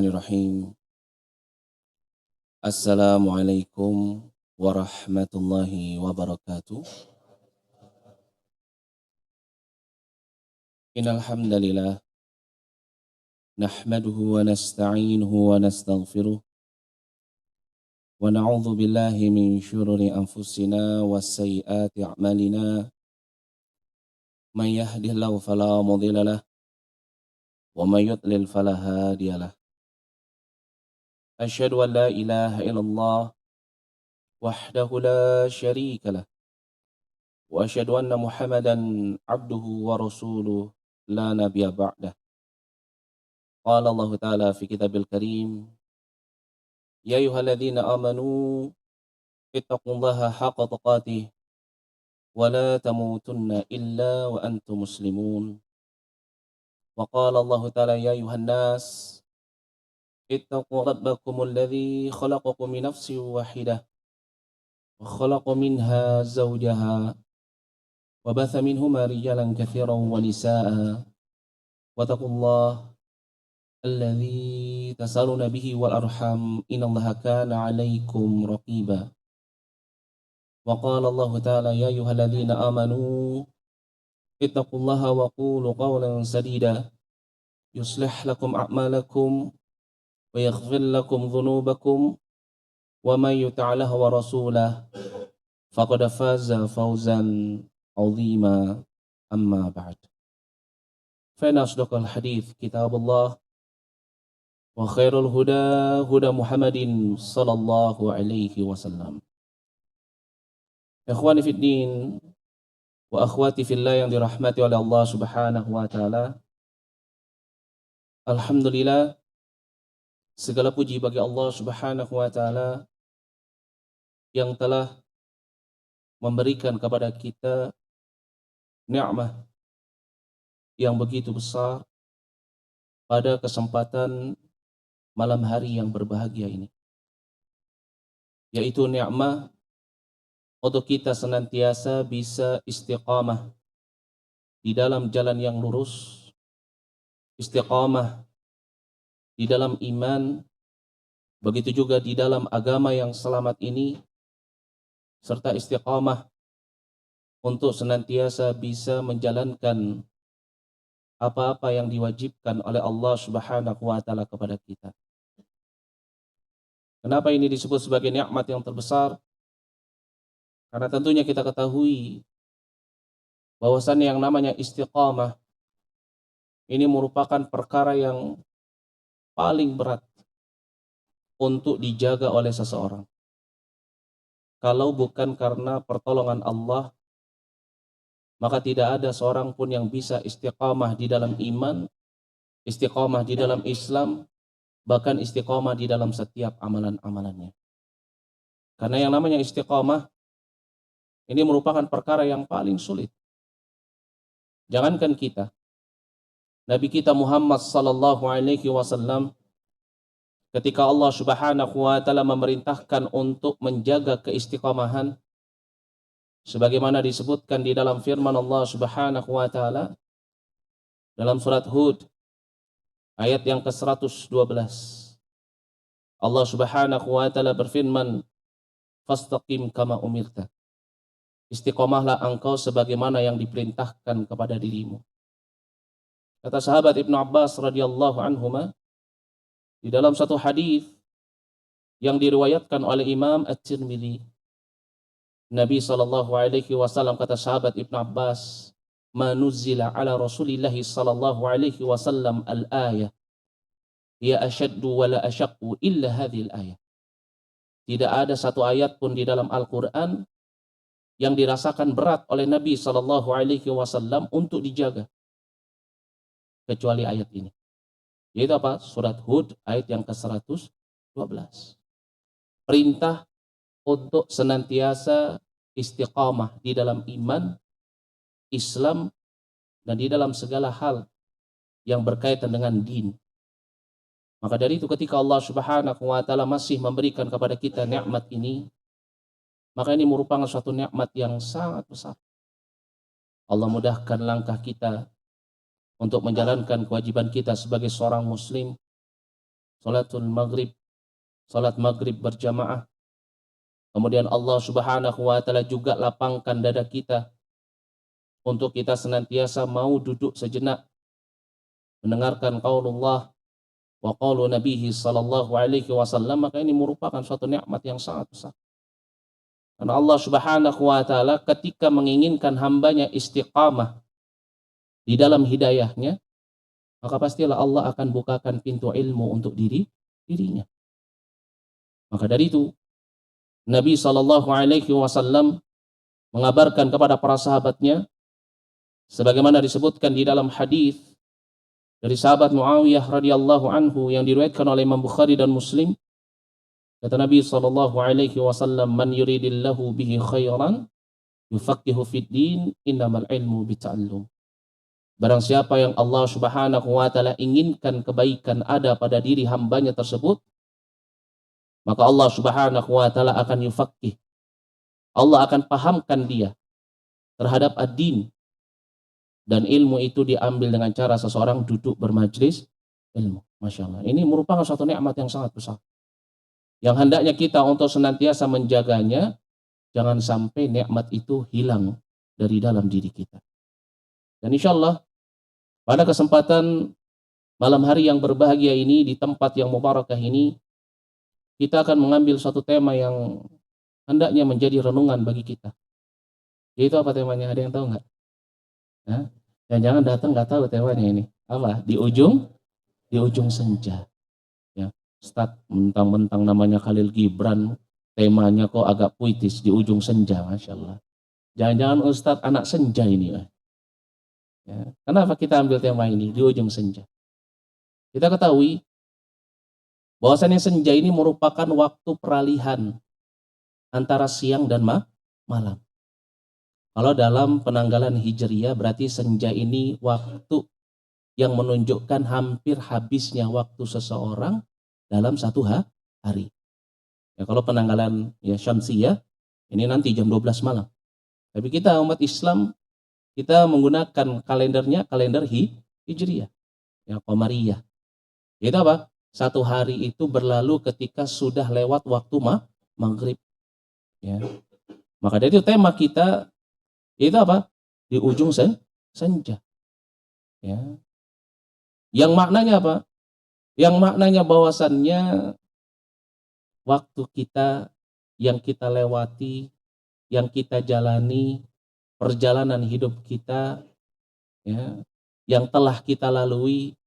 Bismillahirrahmanirrahim. Assalamualaikum warahmatullahi wabarakatuh. Innal hamdalillah nahmaduhu wa nasta'inuhu wa nastaghfiruh wa na'udzu billahi min syururi anfusina wa sayyiati a'malina. May yahdihillahu fala mudilla lahu wa may yudlil fala hadiyalah. Asyhadu an la ilaha illallah wahdahu la syarika lah wa asyhadu anna Muhammadan abduhu wa rasuluh la nabiyya ba'dah. Qala Allah Ta'ala fi kitabil karim, ya ayyuhalladzina amanu ittaqullaha haqqa tuqatih wa la tamutunna illa wa antum muslimun. Wa qala Allah Ta'ala, ya ayyuhan nas ittaqu rabbakumul ladzi khalaqakum min nafsin wahidah wa khalaqa minha zawjaha wa batha minhuma rijalan katsiran wa nisaa'a wa taqullaha alladzi tasaluna bihi wal arham innallaha kana 'alaikum raqiba. Wa qala Allah Ta'ala, ya ayyuhalladzina amanu ittaqullaha wa qulu qawlan sadida yuslih lakum a'malakum wa yaghfir lakum dhunubakum wa may yuti'illah wa rasulahu faqad faza fawzan 'azima. Amma ba'd. Fa inna asdaqal hadits kitabullah wa khairul huda huda Muhammadin sallallahu alaihi wasallam. Ikhwani fid din wa akhwati fillah yang dirahmati oleh Allah Subhanahu wa taala. Alhamdulillah, segala puji bagi Allah Subhanahu wa taala yang telah memberikan kepada kita nikmat yang begitu besar pada kesempatan malam hari yang berbahagia ini, yaitu nikmat untuk kita senantiasa bisa istiqamah di dalam jalan yang lurus, istiqamah di dalam iman, begitu juga di dalam agama yang selamat ini, serta istiqamah untuk senantiasa bisa menjalankan apa-apa yang diwajibkan oleh Allah Subhanahu wa taala kepada kita. Kenapa ini disebut sebagai nikmat yang terbesar? Karena tentunya kita ketahui bahwasannya yang namanya istiqamah ini merupakan perkara yang paling berat untuk dijaga oleh seseorang. Kalau bukan karena pertolongan Allah, maka tidak ada seorang pun yang bisa istiqamah di dalam iman, istiqamah di dalam Islam, bahkan istiqamah di dalam setiap amalan-amalannya. Karena yang namanya istiqamah ini merupakan perkara yang paling sulit. Jangankan kita, Nabi kita Muhammad sallallahu alaihi wasallam ketika Allah Subhanahu wa taala memerintahkan untuk menjaga keistiqamahan sebagaimana disebutkan di dalam firman Allah Subhanahu wa taala dalam surat Hud ayat yang ke-112. Allah Subhanahu wa taala berfirman, "Fastaqim kama umirta." Istiqomahlah engkau sebagaimana yang diperintahkan kepada dirimu. Kata sahabat Ibnu Abbas radhiyallahu anhuma di dalam satu hadis yang diriwayatkan oleh Imam At-Tirmidzi, Nabi sallallahu alaihi wasallam, kata sahabat Ibnu Abbas, "Ma nuzila ala Rasulillah sallallahu alaihi wasallam al-ayah hiya ashaddu wa la ashaqqu illa hadhihi al-ayah." Tidak ada satu ayat pun di dalam Al-Qur'an yang dirasakan berat oleh Nabi sallallahu alaihi wasallam untuk dijaga kecuali ayat ini. Yaitu apa? Surat Hud ayat yang ke-112. Perintah untuk senantiasa istiqamah di dalam iman, Islam, dan di dalam segala hal yang berkaitan dengan din. Maka dari itu ketika Allah Subhanahu wa taala masih memberikan kepada kita nikmat ini, maka ini merupakan suatu nikmat yang sangat besar. Allah mudahkan langkah kita untuk menjalankan kewajiban kita sebagai seorang muslim, salatul maghrib, salat maghrib berjamaah. Kemudian Allah Subhanahu wa taala juga lapangkan dada kita untuk kita senantiasa mau duduk sejenak mendengarkan qaulullah wa qaulu nabihi sallallahu alaihi wasallam, maka ini merupakan suatu nikmat yang sangat besar. Karena Allah Subhanahu wa taala ketika menginginkan hambanya istiqamah di dalam hidayahnya, maka pastilah Allah akan bukakan pintu ilmu untuk dirinya. Maka dari itu Nabi sallallahu alaihi wasallam mengabarkan kepada para sahabatnya sebagaimana disebutkan di dalam hadis dari sahabat Muawiyah radhiyallahu anhu yang diriwayatkan oleh Imam Bukhari dan Muslim. Kata Nabi sallallahu alaihi wasallam, "Man yuridillahu bihi khairan yufaqihu fid din, innamal ilmu bita'allum." Barang siapa yang Allah Subhanahu wa taala inginkan kebaikan ada pada diri hambanya tersebut, maka Allah Subhanahu wa taala akan yufaqih. Allah akan pahamkan dia terhadap ad-din. Dan ilmu itu diambil dengan cara seseorang duduk bermajlis ilmu. Masya Allah. Ini merupakan suatu nikmat yang sangat besar. Yang hendaknya kita untuk senantiasa menjaganya, jangan sampai nikmat itu hilang dari dalam diri kita. Dan insya Allah, pada kesempatan malam hari yang berbahagia ini, di tempat yang mubarakah ini, kita akan mengambil suatu tema yang hendaknya menjadi renungan bagi kita. Yaitu apa temanya? Ada yang tahu nggak? Jangan datang nggak tahu temanya ini. Apa? Di ujung senja. Ya, Ustaz mentang-mentang namanya Khalil Gibran, temanya kok agak puitis, di ujung senja, Masya Allah. Jangan-jangan Ustaz anak senja ini. Ya. Kenapa kita ambil tema ini di ujung senja? Kita ketahui bahwasannya senja ini merupakan waktu peralihan antara siang dan malam. Kalau dalam penanggalan Hijriyah berarti senja ini waktu yang menunjukkan hampir habisnya waktu seseorang dalam satu hari. Ya, kalau penanggalan Syamsiyah ini nanti jam 12 malam. Tapi kita umat Islam, kita menggunakan kalendernya kalender Hijriyah, Qamariyah. Itu apa? Satu hari itu berlalu ketika sudah lewat waktu maghrib. Ya. Maka dari itu tema kita itu apa? Di ujung senja. Ya. Yang maknanya apa? Yang maknanya bahwasannya waktu kita yang kita lewati, yang kita jalani, perjalanan hidup kita, ya, yang telah kita lalui,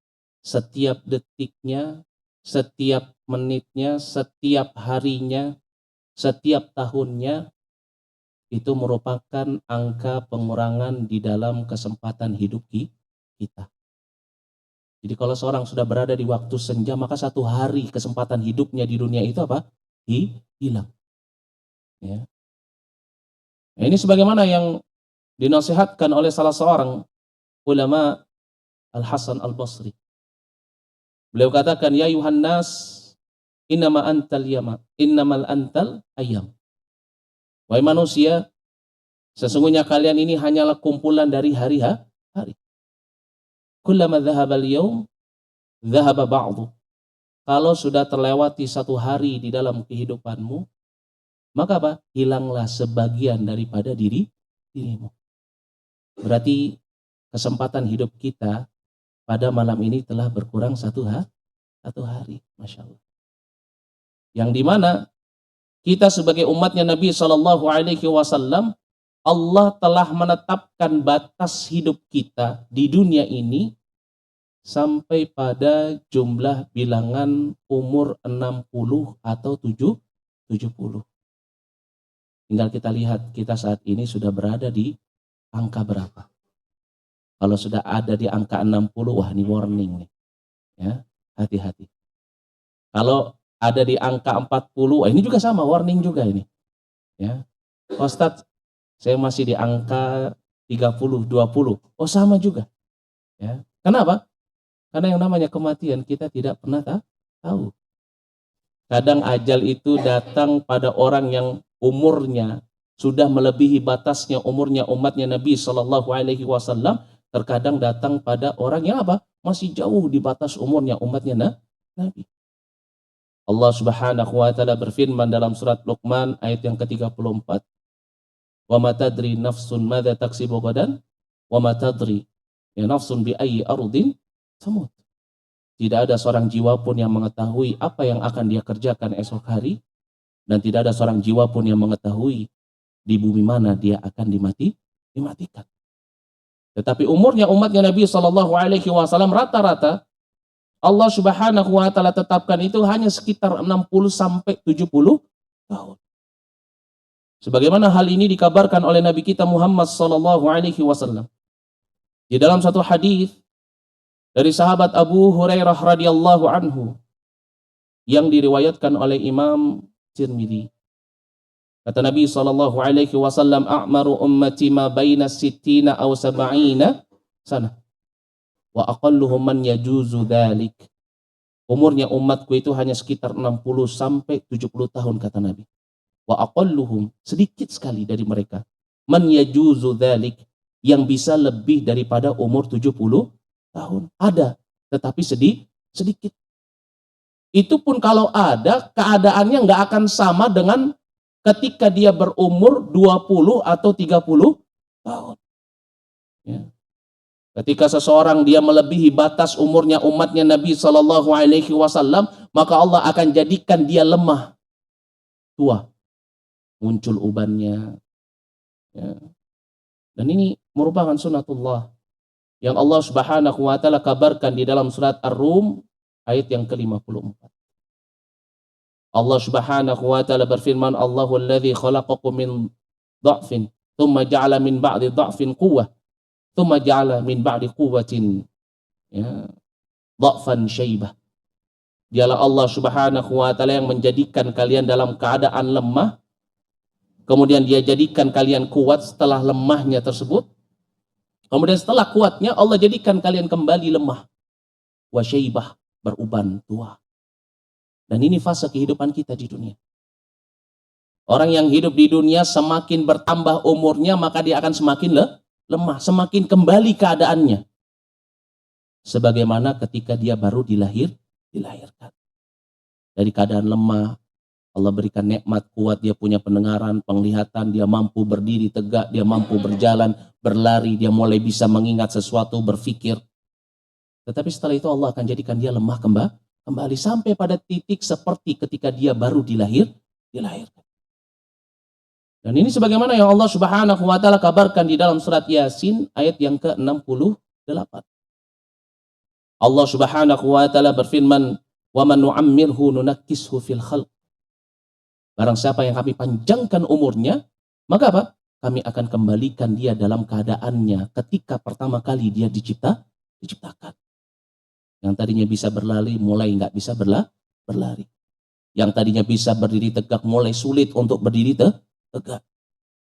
setiap detiknya, setiap menitnya, setiap harinya, setiap tahunnya, itu merupakan angka pengurangan di dalam kesempatan hidup kita. Jadi kalau seorang sudah berada di waktu senja, maka satu hari kesempatan hidupnya di dunia itu apa? Hilang. Ya. Nah, ini sebagaimana yang dinasihatkan oleh salah seorang ulama, Al-Hasan Al-Basri. Beliau katakan, "Ya Yuhannas, innamal antal ayyam." Wahai manusia, sesungguhnya kalian ini hanyalah kumpulan dari hari-hari. Kullama dhahabal yawm, dhahaba ba'du. Kalau sudah terlewati satu hari di dalam kehidupanmu, maka apa? Hilanglah sebagian daripada dirimu. Berarti kesempatan hidup kita pada malam ini telah berkurang satu hari. Masya Allah. Yang dimana kita sebagai umatnya Nabi Shallallahu Alaihi Wasallam, Allah telah menetapkan batas hidup kita di dunia ini sampai pada jumlah bilangan umur 60 atau 70. Tinggal kita lihat kita saat ini sudah berada di angka berapa. Kalau sudah ada di angka 60, wah ini warning nih. Ya, hati-hati. Kalau ada di angka 40, ini juga sama, warning juga ini. Ya. Ustadz, saya masih di angka 30, 20. Oh sama juga. Ya. Kenapa? Karena yang namanya kematian kita tidak pernah tahu. Kadang ajal itu datang pada orang yang umurnya sudah melebihi batasnya umurnya umatnya Nabi Shallallahu Alaihi Wasallam. Terkadang datang pada orang yang apa? Masih jauh di batas umurnya umatnya Nabi. Allah Subhanahu wa taala berfirman dalam surat Luqman ayat yang ke-34. Wa ma tadri nafsun madza taksibu ghadan wa ma tadri ya nafsun bi ayyi ardin tamut. Tidak ada seorang jiwa pun yang mengetahui apa yang akan dia kerjakan esok hari, dan tidak ada seorang jiwa pun yang mengetahui di bumi mana dia akan dimatikan. Tetapi umurnya umatnya Nabi Shallallahu Alaihi Wasallam rata-rata Allah Subhanahu Wa Taala tetapkan itu hanya sekitar 60 sampai 70 tahun. Sebagaimana hal ini dikabarkan oleh Nabi kita Muhammad Shallallahu Alaihi Wasallam di dalam satu hadis dari sahabat Abu Hurairah radhiyallahu anhu yang diriwayatkan oleh Imam Tirmidzi. Kata Nabi sallallahu alaihi wasallam, "A'maru ummati ma baina sittina aw sab'ina sana. Wa aqalluhum man yajuzu dzalik." Umurnya umatku itu hanya sekitar 60 sampai 70 tahun kata Nabi. Wa aqalluhum, sedikit sekali dari mereka, man yajuzu dzalik, yang bisa lebih daripada umur 70 tahun. Ada, tetapi sedikit. Itu pun kalau ada, keadaannya nggak akan sama dengan ketika dia berumur 20 atau 30 tahun. Ya. Ketika seseorang dia melebihi batas umurnya umatnya Nabi Shallallahu Alaihi Wasallam, maka Allah akan jadikan dia lemah, tua, muncul ubannya. Ya. Dan ini merupakan sunatullah yang Allah Subhanahu Wa Taala kabarkan di dalam surat Ar-Rum ayat yang ke-54. Allah Subhanahu wa taala berfirman, Allahu alladzi khalaqakum min dha'fin tsumma ja'ala min ba'di dha'fin quwwah tsumma ja'ala min ba'di quwwatin ya dha'fan syaibah. Dialah Allah Subhanahu wa taala yang menjadikan kalian dalam keadaan lemah, kemudian Dia jadikan kalian kuat setelah lemahnya tersebut. Kemudian setelah kuatnya Allah jadikan kalian kembali lemah. Wa syaibah, beruban tua. Dan ini fase kehidupan kita di dunia. Orang yang hidup di dunia semakin bertambah umurnya, maka dia akan semakin lemah, semakin kembali keadaannya. Sebagaimana ketika dia baru dilahirkan. Dari keadaan lemah, Allah berikan nikmat kuat, dia punya pendengaran, penglihatan, dia mampu berdiri tegak, dia mampu berjalan, berlari, dia mulai bisa mengingat sesuatu, berpikir. Tetapi setelah itu Allah akan jadikan dia lemah kembali sampai pada titik seperti ketika dia baru dilahirkan. Dan ini sebagaimana yang Allah Subhanahu wa taala kabarkan di dalam surat Yasin ayat yang ke-68. Allah Subhanahu wa taala berfirman, "Wa man nu'ammirhu nunakkishu fil khalq." Barang siapa yang kami panjangkan umurnya, maka apa? Kami akan kembalikan dia dalam keadaannya ketika pertama kali dia diciptakan. Yang tadinya bisa berlari, mulai nggak bisa berlari. Yang tadinya bisa berdiri tegak, mulai sulit untuk berdiri tegak.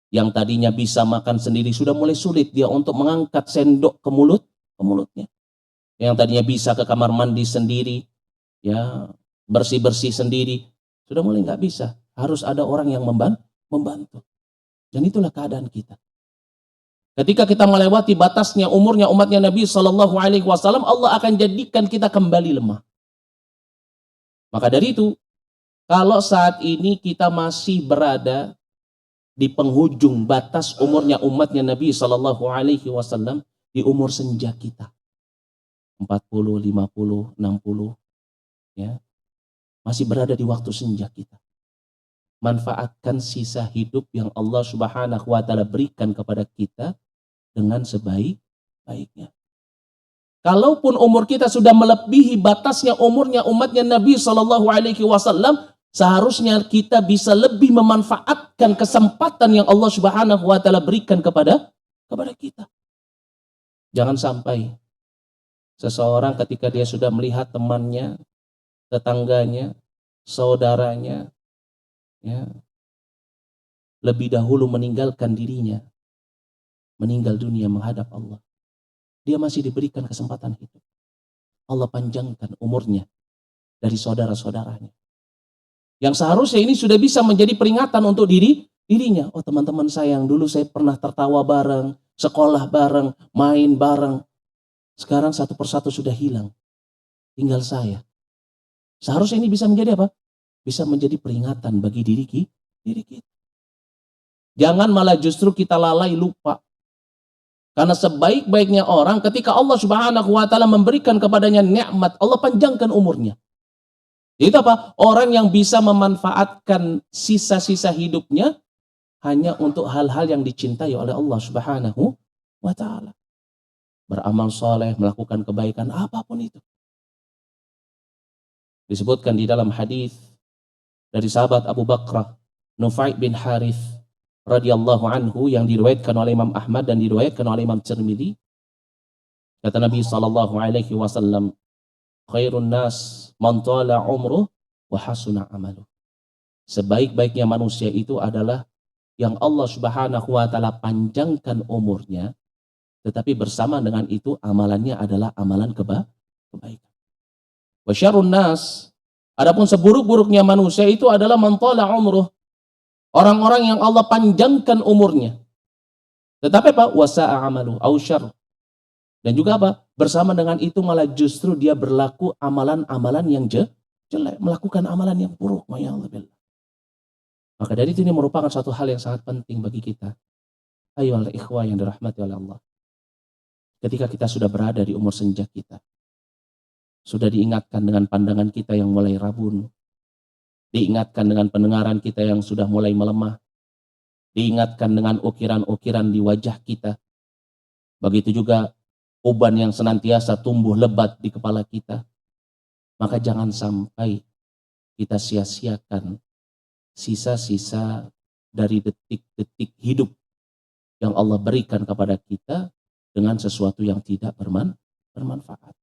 Yang tadinya bisa makan sendiri, sudah mulai sulit dia untuk mengangkat sendok ke mulutnya. Yang tadinya bisa ke kamar mandi sendiri, ya bersih-bersih sendiri, sudah mulai nggak bisa. Harus ada orang yang membantu. Dan itulah keadaan kita. Ketika kita melewati batasnya umurnya umatnya Nabi Shallallahu Alaihi Wasallam, Allah akan jadikan kita kembali lemah. Maka dari itu, kalau saat ini kita masih berada di penghujung batas umurnya umatnya Nabi Shallallahu Alaihi Wasallam, di umur senja kita, 40, 50, 60, ya, masih berada di waktu senja kita. Manfaatkan sisa hidup yang Allah Subhanahu Wa Taala berikan kepada kita dengan sebaik-baiknya. Kalaupun umur kita sudah melebihi batasnya umurnya umatnya Nabi Shallallahu Alaihi Wasallam, seharusnya kita bisa lebih memanfaatkan kesempatan yang Allah Subhanahu Wa Taala berikan kepada kita. Jangan sampai seseorang ketika dia sudah melihat temannya, tetangganya, saudaranya, ya, lebih dahulu meninggalkan dirinya, meninggal dunia menghadap Allah, dia masih diberikan kesempatan hidup. Allah panjangkan umurnya dari saudara-saudaranya. Yang seharusnya ini sudah bisa menjadi peringatan untuk dirinya. Oh, teman-teman saya yang dulu saya pernah tertawa bareng, sekolah bareng, main bareng. Sekarang satu persatu sudah hilang. Tinggal saya. Seharusnya ini bisa menjadi apa? bisa menjadi peringatan bagi diri kita. Jangan malah justru kita lalai lupa. Karena sebaik-baiknya orang ketika Allah Subhanahu wa taala memberikan kepadanya nikmat, Allah panjangkan umurnya. Itu apa? Orang yang bisa memanfaatkan sisa-sisa hidupnya hanya untuk hal-hal yang dicintai oleh Allah Subhanahu wa taala. Beramal soleh, melakukan kebaikan, apapun itu. Disebutkan di dalam hadis dari sahabat Abu Bakrah, Nufai bin Harith radhiyallahu anhu, yang diriwayatkan oleh Imam Ahmad dan diriwayatkan oleh Imam Tirmidzi. Kata Nabi sallallahu alaihi wasallam, khairun nas man tala umruh wa hasuna amaluh. Sebaik-baiknya manusia itu adalah yang Allah Subhanahu wa taala panjangkan umurnya, tetapi bersama dengan itu amalannya adalah amalan kebaikan. Wa syarrun nas, adapun seburuk-buruknya manusia itu adalah man tala umruh, orang-orang yang Allah panjangkan umurnya, tetapi apa? Wasa'a amalu au syarr. Dan juga apa? Bersama dengan itu malah justru dia berlaku amalan-amalan yang jelek, melakukan amalan yang buruk. Maka dari itu ini merupakan satu hal yang sangat penting bagi kita. Ayolah ikhwah yang dirahmati oleh Allah. Ketika kita sudah berada di umur senja kita, sudah diingatkan dengan pandangan kita yang mulai rabun, diingatkan dengan pendengaran kita yang sudah mulai melemah, diingatkan dengan ukiran-ukiran di wajah kita. Begitu juga uban yang senantiasa tumbuh lebat di kepala kita. Maka jangan sampai kita sia-siakan sisa-sisa dari detik-detik hidup yang Allah berikan kepada kita dengan sesuatu yang tidak bermanfaat.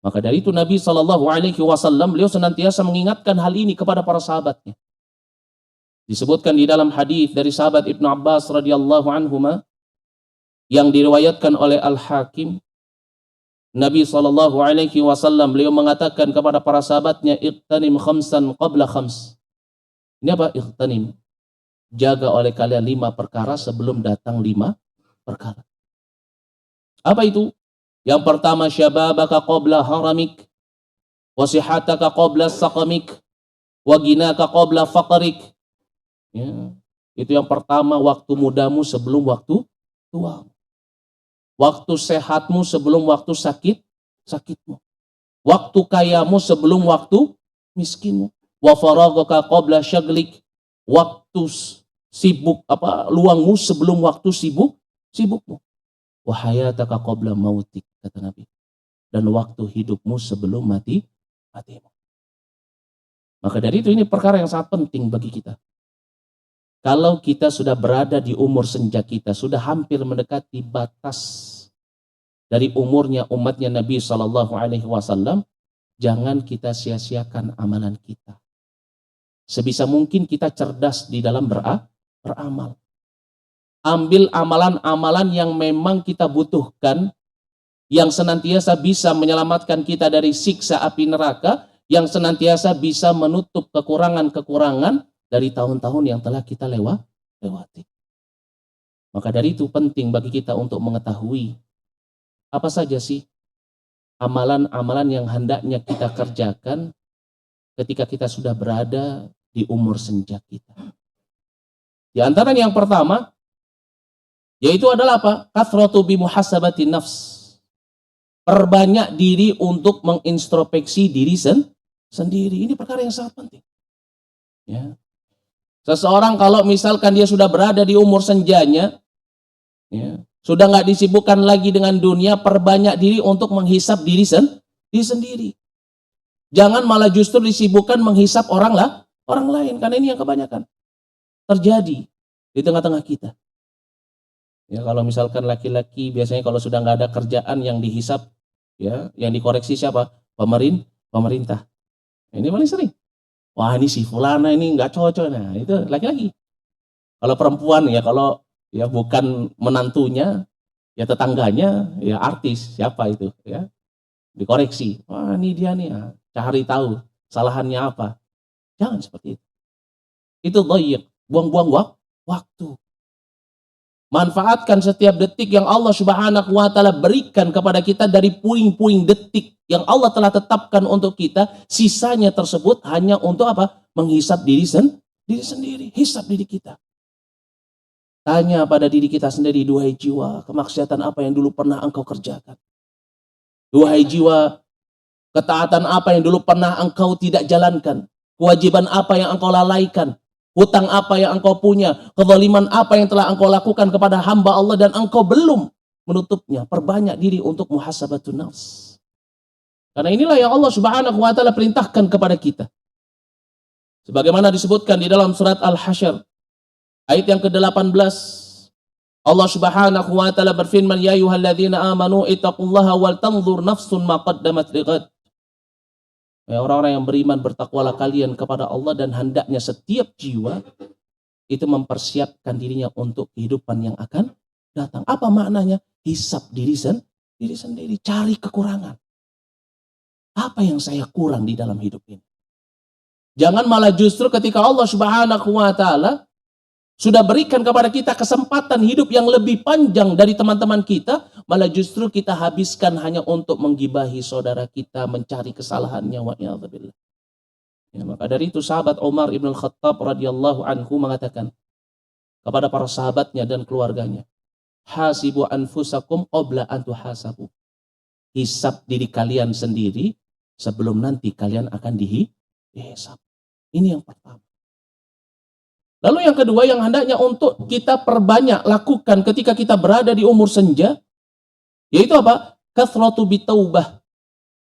Maka dari itu Nabi Shallallahu Alaihi Wasallam beliau senantiasa mengingatkan hal ini kepada para sahabatnya. Disebutkan di dalam hadis dari sahabat Ibnu Abbas radhiyallahu anhuma yang diriwayatkan oleh Al-Hakim, Nabi Shallallahu Alaihi Wasallam beliau mengatakan kepada para sahabatnya, iqtanim khamsan qabla khams. Ini apa? Iqtanim, jaga oleh kalian 5 perkara sebelum datang 5 perkara. Apa itu? Yang pertama, syababaka qabla haramik, wa sihataka qabla saqamik, wa ginaka qabla faqrik. Ya, itu yang pertama, waktu mudamu sebelum waktu tua. Waktu sehatmu sebelum waktu sakitmu. Waktu kayamu sebelum waktu miskinmu. Wa faragaka qabla syaglik, waktu sibuk luangmu sebelum waktu sibukmu. Wa hayataka qabla mautik, kata Nabi, dan waktu hidupmu sebelum matimu. Maka dari itu ini perkara yang sangat penting bagi kita. Kalau kita sudah berada di umur senja kita, sudah hampir mendekati batas dari umurnya umatnya Nabi Shallallahu Alaihi Wasallam, jangan kita sia-siakan amalan kita. Sebisa mungkin kita cerdas di dalam beramal. Ambil amalan-amalan yang memang kita butuhkan, yang senantiasa bisa menyelamatkan kita dari siksa api neraka, yang senantiasa bisa menutup kekurangan-kekurangan dari tahun-tahun yang telah kita lewati. Maka dari itu penting bagi kita untuk mengetahui apa saja sih amalan-amalan yang hendaknya kita kerjakan ketika kita sudah berada di umur senja kita. Di antara yang pertama, yaitu adalah apa? Kathratu bi muhasabati nafs. Perbanyak diri untuk mengintrospeksi diri sendiri. Ini perkara yang sangat penting. Ya. Seseorang kalau misalkan dia sudah berada di umur senjanya, ya, sudah nggak disibukkan lagi dengan dunia, perbanyak diri untuk menghisap diri sendiri. Jangan malah justru disibukkan menghisap orang lain, karena ini yang kebanyakan terjadi di tengah-tengah kita. Ya, kalau misalkan laki-laki biasanya kalau sudah nggak ada kerjaan yang dihisap, ya, yang dikoreksi siapa? Pemerintah. Ini paling sering. Wah, ini si fulana ini nggak cocok. Nah, itu laki-laki. Kalau perempuan ya, kalau ya bukan menantunya, ya tetangganya, ya artis siapa itu, ya dikoreksi. Wah, ini dia nih, ya, cari tahu kesalahannya apa. Jangan seperti itu. Itu dhayiq, buang-buang waktu. Manfaatkan setiap detik yang Allah Subhanahu wa taala berikan kepada kita dari puing-puing detik yang Allah telah tetapkan untuk kita. Sisanya tersebut hanya untuk apa? Menghisap diri sendiri, hisap diri kita. Tanya pada diri kita sendiri, duhai jiwa, kemaksiatan apa yang dulu pernah engkau kerjakan? Duhai jiwa, ketaatan apa yang dulu pernah engkau tidak jalankan? Kewajiban apa yang engkau lalaikan? Hutang apa yang engkau punya? Kezaliman apa yang telah engkau lakukan kepada hamba Allah dan engkau belum menutupnya? Perbanyak diri untuk muhasabatun nafs. Karena inilah yang Allah Subhanahu wa taala perintahkan kepada kita. Sebagaimana disebutkan di dalam surat Al-Hasyr ayat yang ke-18, Allah Subhanahu wa taala berfirman, ya ayyuhalladzina amanu ittaqullaha wal tanzur nafsun ma qaddamat lighad. Ya, orang-orang yang beriman, bertakwalah kalian kepada Allah, dan hendaknya setiap jiwa itu mempersiapkan dirinya untuk kehidupan yang akan datang. Apa maknanya? Hisap diri sendiri, cari kekurangan. Apa yang saya kurang di dalam hidup ini? Jangan malah justru ketika Allah Subhanahu wa taala sudah berikan kepada kita kesempatan hidup yang lebih panjang dari teman-teman kita, malah justru kita habiskan hanya untuk menggibahi saudara kita, mencari kesalahannya, wa'iyadzubillah. Ya, maka dari itu sahabat Umar ibn al-Khattab radhiyallahu anhu mengatakan kepada para sahabatnya dan keluarganya, hasibu anfusakum qabla an tuhasabu. Hisab diri kalian sendiri sebelum nanti kalian akan dihisab. Ini yang pertama. Lalu yang kedua yang hendaknya untuk kita perbanyak lakukan ketika kita berada di umur senja, yaitu apa? Kathratu bitaubah.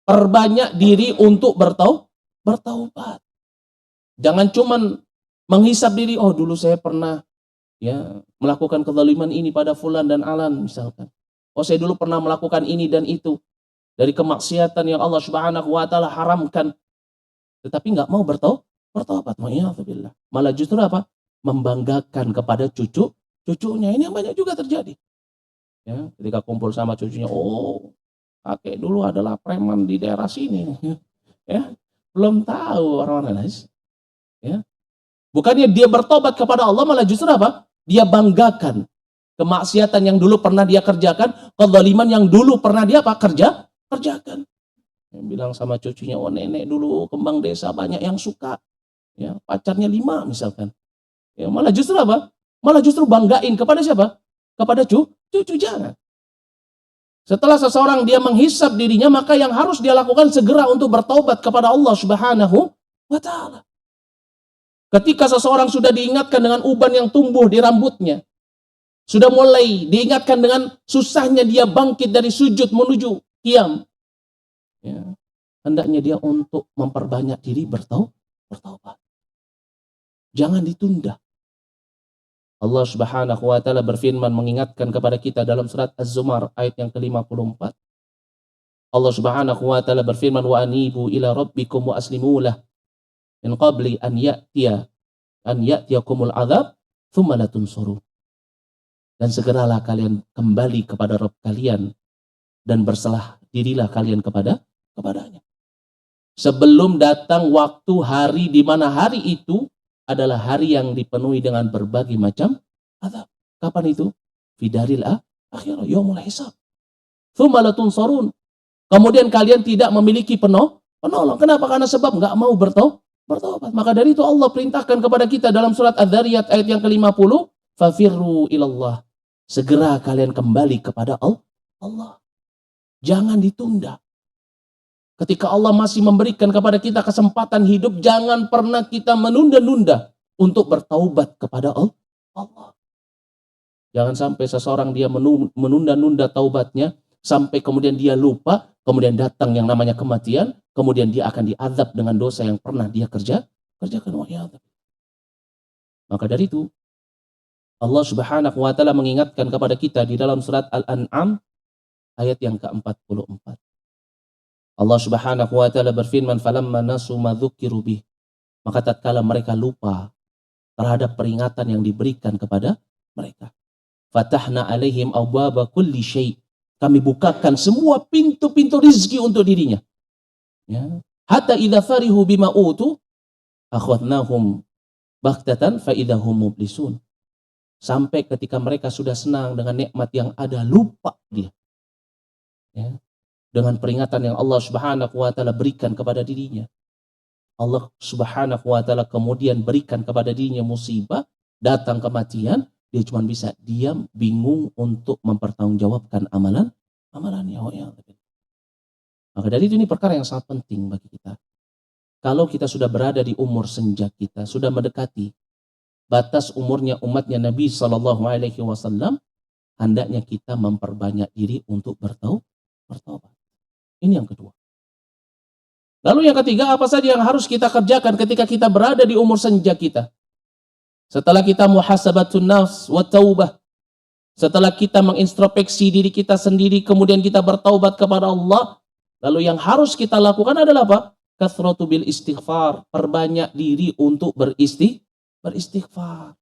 Perbanyak diri untuk bertaubat. Jangan cuman menghisap diri, oh dulu saya pernah ya melakukan kezaliman ini pada fulan dan alan misalkan. Oh saya dulu pernah melakukan ini dan itu dari kemaksiatan yang Allah Subhanahu wa taala haramkan. Tetapi nggak mau bertaubat. Malah justru apa? Membanggakan kepada cucunya. Ini yang banyak juga terjadi. Ya, ketika kumpul sama cucunya, oh, kakek dulu adalah preman di daerah sini. Ya, belum tahu orang-orang lain. Ya. Bukannya dia bertobat kepada Allah, malah justru apa? Dia banggakan kemaksiatan yang dulu pernah dia kerjakan, kezaliman yang dulu pernah dia apa? Kerjakan. Yang bilang sama cucunya, oh nenek dulu kembang desa banyak yang suka. Ya, pacarnya 5 misalkan. Ya, malah justru apa? Malah justru banggain kepada siapa? Kepada cucu, jangan. Setelah seseorang dia menghisap dirinya, maka yang harus dia lakukan segera untuk bertaubat kepada Allah Subhanahu wa taala. Ketika seseorang sudah diingatkan dengan uban yang tumbuh di rambutnya, sudah mulai diingatkan dengan susahnya dia bangkit dari sujud menuju qiyam, ya, hendaknya dia untuk memperbanyak diri bertaubat. Jangan ditunda. Allah Subhanahu wa taala berfirman mengingatkan kepada kita dalam surat Az-Zumar ayat yang ke-54. Allah Subhanahu wa taala berfirman, wa anibu ila rabbikum wa aslimu lah min qabli an ya'tiyakumul adzab tsumma la tunsurun. Dan segeralah kalian kembali kepada Rabb kalian dan berserah dirilah kalian kepadanya. Sebelum datang waktu hari di mana hari itu adalah hari yang dipenuhi dengan berbagai macam azab. Kapan itu? Fidaril akhirah, yaumul hisab. Tsumma la tunsarun. Kemudian kalian tidak memiliki penolong. Kenapa? Karena sebab nggak mau bertaubat. Maka dari itu Allah perintahkan kepada kita dalam surat Adz-Dzariyat ayat yang ke-50, fafirru ilallah. Segera kalian kembali kepada Allah. Jangan ditunda. Ketika Allah masih memberikan kepada kita kesempatan hidup, jangan pernah kita menunda-nunda untuk bertaubat kepada Allah. Jangan sampai seseorang dia menunda-nunda taubatnya, sampai kemudian dia lupa, kemudian datang yang namanya kematian, kemudian dia akan diazab dengan dosa yang pernah dia kerjakan. Maka dari itu, Allah Subhanahu wa taala mengingatkan kepada kita di dalam surat Al-An'am ayat yang ke-44. Allah Subhanahu wa taala berfirman, falamma nasu ma dzukiru bih. Maka tatkala mereka lupa terhadap peringatan yang diberikan kepada mereka, fatahna alaihim abwaba kulli syai. Kami bukakan semua pintu-pintu rizki untuk dirinya. Ya. Hatta idza farihu bima utu akhadnahum baghtatan fa idza hum mublisun. Sampai ketika mereka sudah senang dengan nikmat yang ada, lupa dia. Ya. Dengan peringatan yang Allah Subhanahu wa Ta'ala berikan kepada dirinya. Allah Subhanahu wa Ta'ala kemudian berikan kepada dirinya musibah, datang kematian, dia cuma bisa diam, bingung untuk mempertanggungjawabkan amalannya. Maka dari itu ini perkara yang sangat penting bagi kita. Kalau kita sudah berada di umur senja kita, sudah mendekati batas umurnya umatnya Nabi Sallallahu Alaihi Wasallam, hendaknya kita memperbanyak diri untuk bertaubat. Ini yang kedua. Lalu yang ketiga, apa saja yang harus kita kerjakan ketika kita berada di umur senja kita? Setelah kita muhasabatun nafs wa taubah, setelah kita mengintrospeksi diri kita sendiri, kemudian kita bertaubat kepada Allah, lalu yang harus kita lakukan adalah apa? Kathratu bil istighfar, perbanyak diri untuk beristighfar.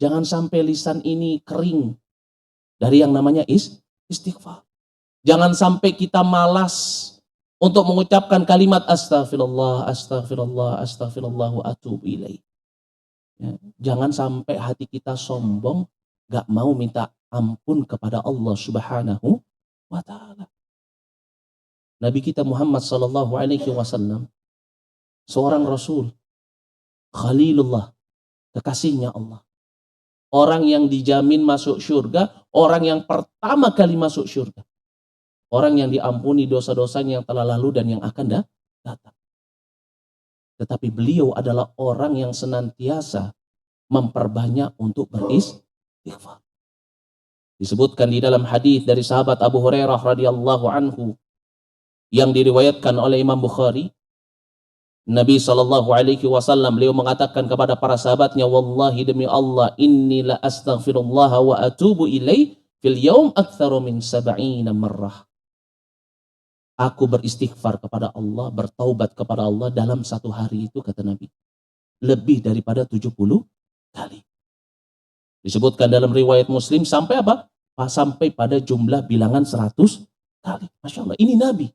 Jangan sampai lisan ini kering dari yang namanya istighfar. Jangan sampai kita malas untuk mengucapkan kalimat astaghfirullah, astaghfirullah, astaghfirullah wa atubu ilaih. Ya, jangan sampai hati kita sombong, gak mau minta ampun kepada Allah Subhanahu wa Ta'ala. Nabi kita Muhammad Sallallahu Alaihi Wasallam, seorang Rasul, Khalilullah, kekasihnya Allah. Orang yang dijamin masuk syurga, orang yang pertama kali masuk syurga. Orang yang diampuni dosa-dosanya yang telah lalu dan yang akan datang. Tetapi beliau adalah orang yang senantiasa memperbanyak untuk beristighfar. Disebutkan di dalam hadis dari sahabat Abu Hurairah radhiyallahu anhu yang diriwayatkan oleh Imam Bukhari, Nabi Shallallahu Alaihi Wasallam beliau mengatakan kepada para sahabatnya, wallahi demi Allah, inni la astaghfirullah wa atubu ilaih fil yaum aktsaru min 70 marrah. Aku beristighfar kepada Allah, bertaubat kepada Allah dalam satu hari itu, kata Nabi, lebih daripada 70 kali. Disebutkan dalam riwayat Muslim sampai apa? Sampai pada jumlah bilangan 100 kali. Masya Allah, ini Nabi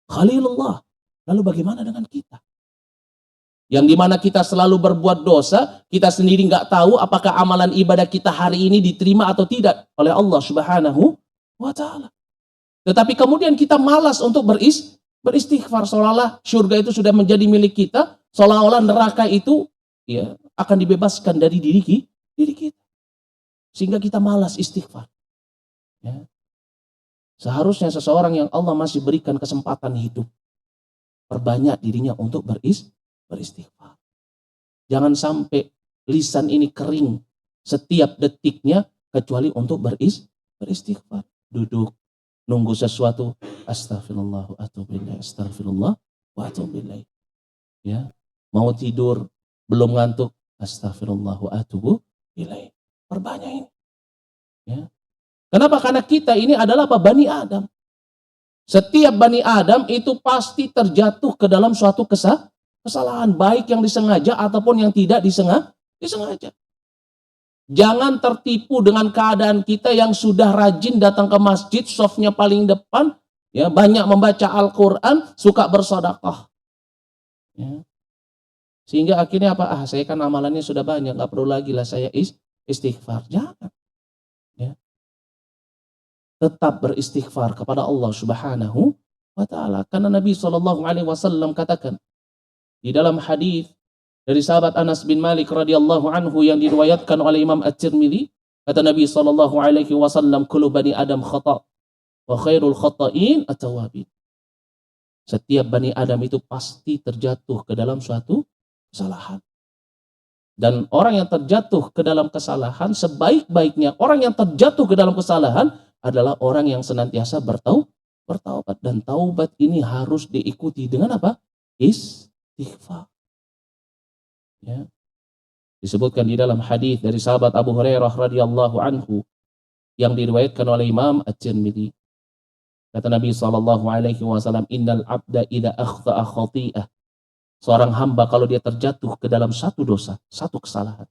Khalilullah. Lalu bagaimana dengan kita? Yang dimana kita selalu berbuat dosa, kita sendiri nggak tahu apakah amalan ibadah kita hari ini diterima atau tidak oleh Allah Subhanahu wa Ta'ala. Tetapi kemudian kita malas untuk beristighfar, seolah-olah surga itu sudah menjadi milik kita, seolah-olah neraka itu ya akan dibebaskan dari diri kita. Sehingga kita malas istighfar. Ya. Seharusnya seseorang yang Allah masih berikan kesempatan hidup, perbanyak dirinya untuk beristighfar. Jangan sampai lisan ini kering setiap detiknya kecuali untuk beristighfar. Duduk, nunggu sesuatu, astaghfirullah wa atubu ilaih, astaghfirullah wa atubu ilaih. Ya, mau tidur, belum ngantuk, astaghfirullah wa atubu ilaih. Perbanyak ini. Ya. Kenapa? Karena kita ini adalah apa? Bani Adam. Setiap Bani Adam itu pasti terjatuh ke dalam suatu kesalahan, baik yang disengaja ataupun yang tidak disengaja. Jangan tertipu dengan keadaan kita yang sudah rajin datang ke masjid, shofnya paling depan, ya, banyak membaca Al-Quran, suka bersedekah. Ya. Sehingga akhirnya apa? Saya kan amalannya sudah banyak, gak perlu lagi lah saya istighfar. Jangan. Ya. Tetap beristighfar kepada Allah Subhanahu wa Ta'ala. Karena Nabi SAW katakan di dalam hadis dari sahabat Anas bin Malik radhiyallahu anhu yang diriwayatkan oleh Imam At-Tirmidzi, kata Nabi SAW, kullu bani Adam khata' wa khairul khata'in at-tawabin. Setiap Bani Adam itu pasti terjatuh ke dalam suatu kesalahan. Dan orang yang terjatuh ke dalam kesalahan, sebaik-baiknya orang yang terjatuh ke dalam kesalahan adalah orang yang senantiasa bertaubat. Dan taubat ini harus diikuti dengan apa? Istighfar. Ya. Disebutkan di dalam hadis dari sahabat Abu Hurairah radhiyallahu anhu yang diriwayatkan oleh Imam At-Tirmidzi. Kata Nabi SAW, innal abda idza akhta'a khati'ah. Seorang hamba kalau dia terjatuh ke dalam satu dosa, satu kesalahan,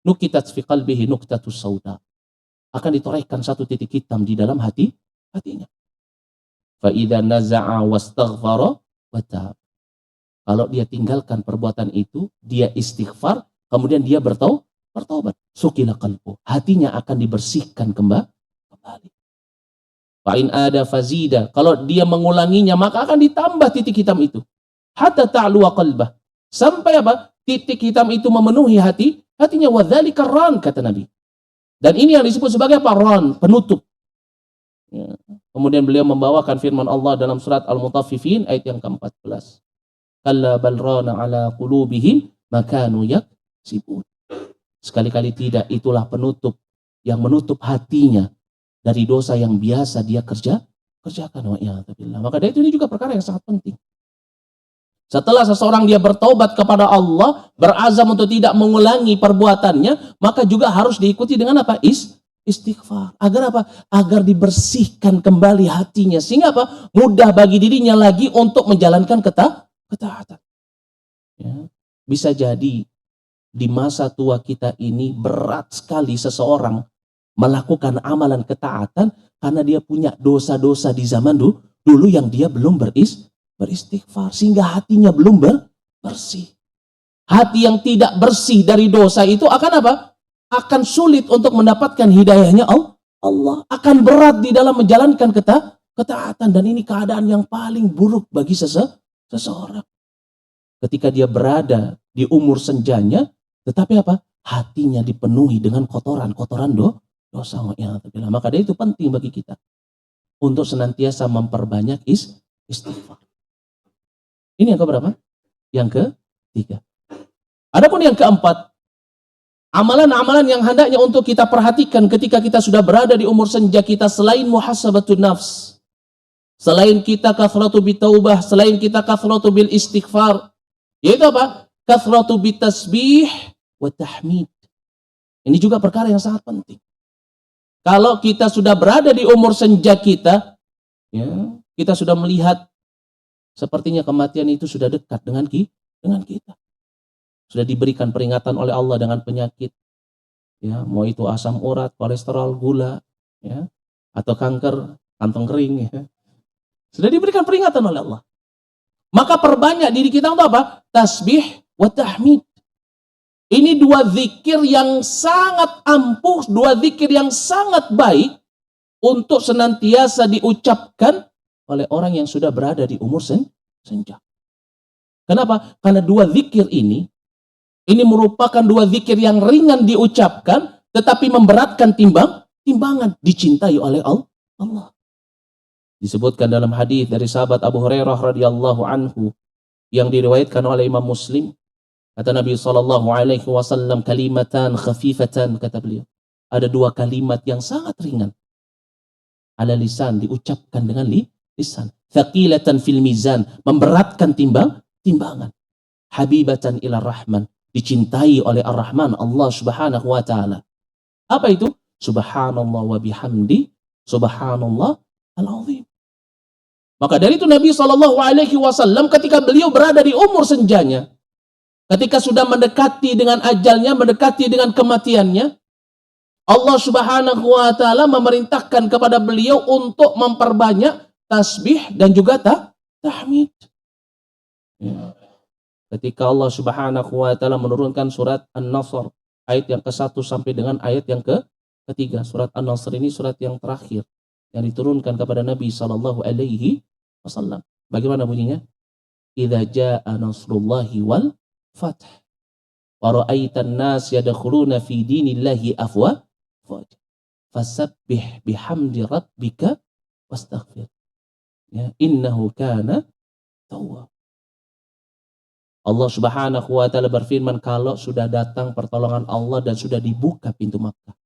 nukitat fi qalbihi nuktatus sauda, akan ditorehkan satu titik hitam di dalam hatinya. Fa idza naza'a wastaghfara wa tab. Kalau dia tinggalkan perbuatan itu, dia istighfar, kemudian dia bertobat. Sukila qalbu, hatinya akan dibersihkan kembali. Fa'in ada fazida, kalau dia mengulanginya maka akan ditambah titik hitam itu. Hatta ta'luwa qalbah, sampai apa? Titik hitam itu memenuhi hatinya. Wadzalika ran, kata Nabi. Dan ini yang disebut sebagai apa? Ran, penutup. Ya. Kemudian beliau membawakan firman Allah dalam surat Al-Mutaffifin ayat yang ke-14. Kalla bal rana ala qulubihim ma kanu yaksibun. Sekali-kali tidak, itulah penutup yang menutup hatinya dari dosa yang biasa dia kerjakan. Maka dari itu ini juga perkara yang sangat penting. Setelah seseorang dia bertaubat kepada Allah, berazam untuk tidak mengulangi perbuatannya, maka juga harus diikuti dengan apa? Istighfar. Agar apa? Agar dibersihkan kembali hatinya. Sehingga apa? Mudah bagi dirinya lagi untuk menjalankan ketaatan. Ya. Bisa jadi di masa tua kita ini berat sekali seseorang melakukan amalan ketaatan karena dia punya dosa-dosa di zaman dulu yang dia belum beristighfar, sehingga hatinya belum bersih. Hati yang tidak bersih dari dosa itu akan apa? Akan sulit untuk mendapatkan hidayahnya Allah. Akan berat di dalam menjalankan ketaatan. Dan ini keadaan yang paling buruk bagi seseorang. Ketika dia berada di umur senjanya, tetapi apa? Hatinya dipenuhi dengan kotoran-kotoran dosa. Maka dari itu penting bagi kita untuk senantiasa memperbanyak istighfar. Ini yang keberapa? Yang ketiga. Adapun yang keempat, amalan-amalan yang hendaknya untuk kita perhatikan ketika kita sudah berada di umur senja kita, selain muhasabatun nafs, selain kita kathratu bitaubah, selain kita kathratu bil istighfar, yaitu apa? Kathratu bitasbih wa tahmid. Ini juga perkara yang sangat penting. Kalau kita sudah berada di umur senja kita, ya, kita sudah melihat sepertinya kematian itu sudah dekat dengan kita. Sudah diberikan peringatan oleh Allah dengan penyakit, ya, mau itu asam urat, kolesterol, gula, ya, atau kanker kantong kering, ya. Sudah diberikan peringatan oleh Allah. Maka perbanyak diri kita untuk apa? Tasbih wa tahmid. Ini dua zikir yang sangat ampuh, dua zikir yang sangat baik untuk senantiasa diucapkan oleh orang yang sudah berada di umur senja. Kenapa? Karena dua zikir ini merupakan dua zikir yang ringan diucapkan, tetapi memberatkan timbangan, dicintai oleh Allah. Disebutkan dalam hadis dari sahabat Abu Hurairah radhiyallahu anhu yang diriwayatkan oleh Imam Muslim, kata Nabi SAW, kalimatan khafifatan, kata beliau, ada dua kalimat yang sangat ringan, ala lisan, diucapkan dengan lisan, thaqilatan fil mizan, memberatkan timbangan, habibatan ila rahman, dicintai oleh ar-Rahman, Allah Subhanahu wa taala. Apa itu? Subhanallah wa bihamdi, subhanallah al-azim. Maka dari itu Nabi SAW ketika beliau berada di umur senjanya, ketika sudah mendekati dengan ajalnya, mendekati dengan kematiannya, Allah Subhanahu wa taala memerintahkan kepada beliau untuk memperbanyak tasbih dan juga tahmid. Ya. Ketika Allah Subhanahu wa taala menurunkan surat An-Nasr ayat yang ke-1 sampai dengan ayat yang ke-3. Surat An-Nasr ini surat yang terakhir yang diturunkan kepada Nabi sallallahu alaihi wasallam. Bagaimana bunyinya? Idza jaa nasrullahi wal fath wa ra'aitan nas yadkhuluna fi dinillahi afwaja fasabbih bihamdi rabbika wastaghfir, ya, innahu kana tawwab. Allah Subhanahu wa taala berfirman, kalau sudah datang pertolongan Allah dan sudah dibuka pintu Makkah,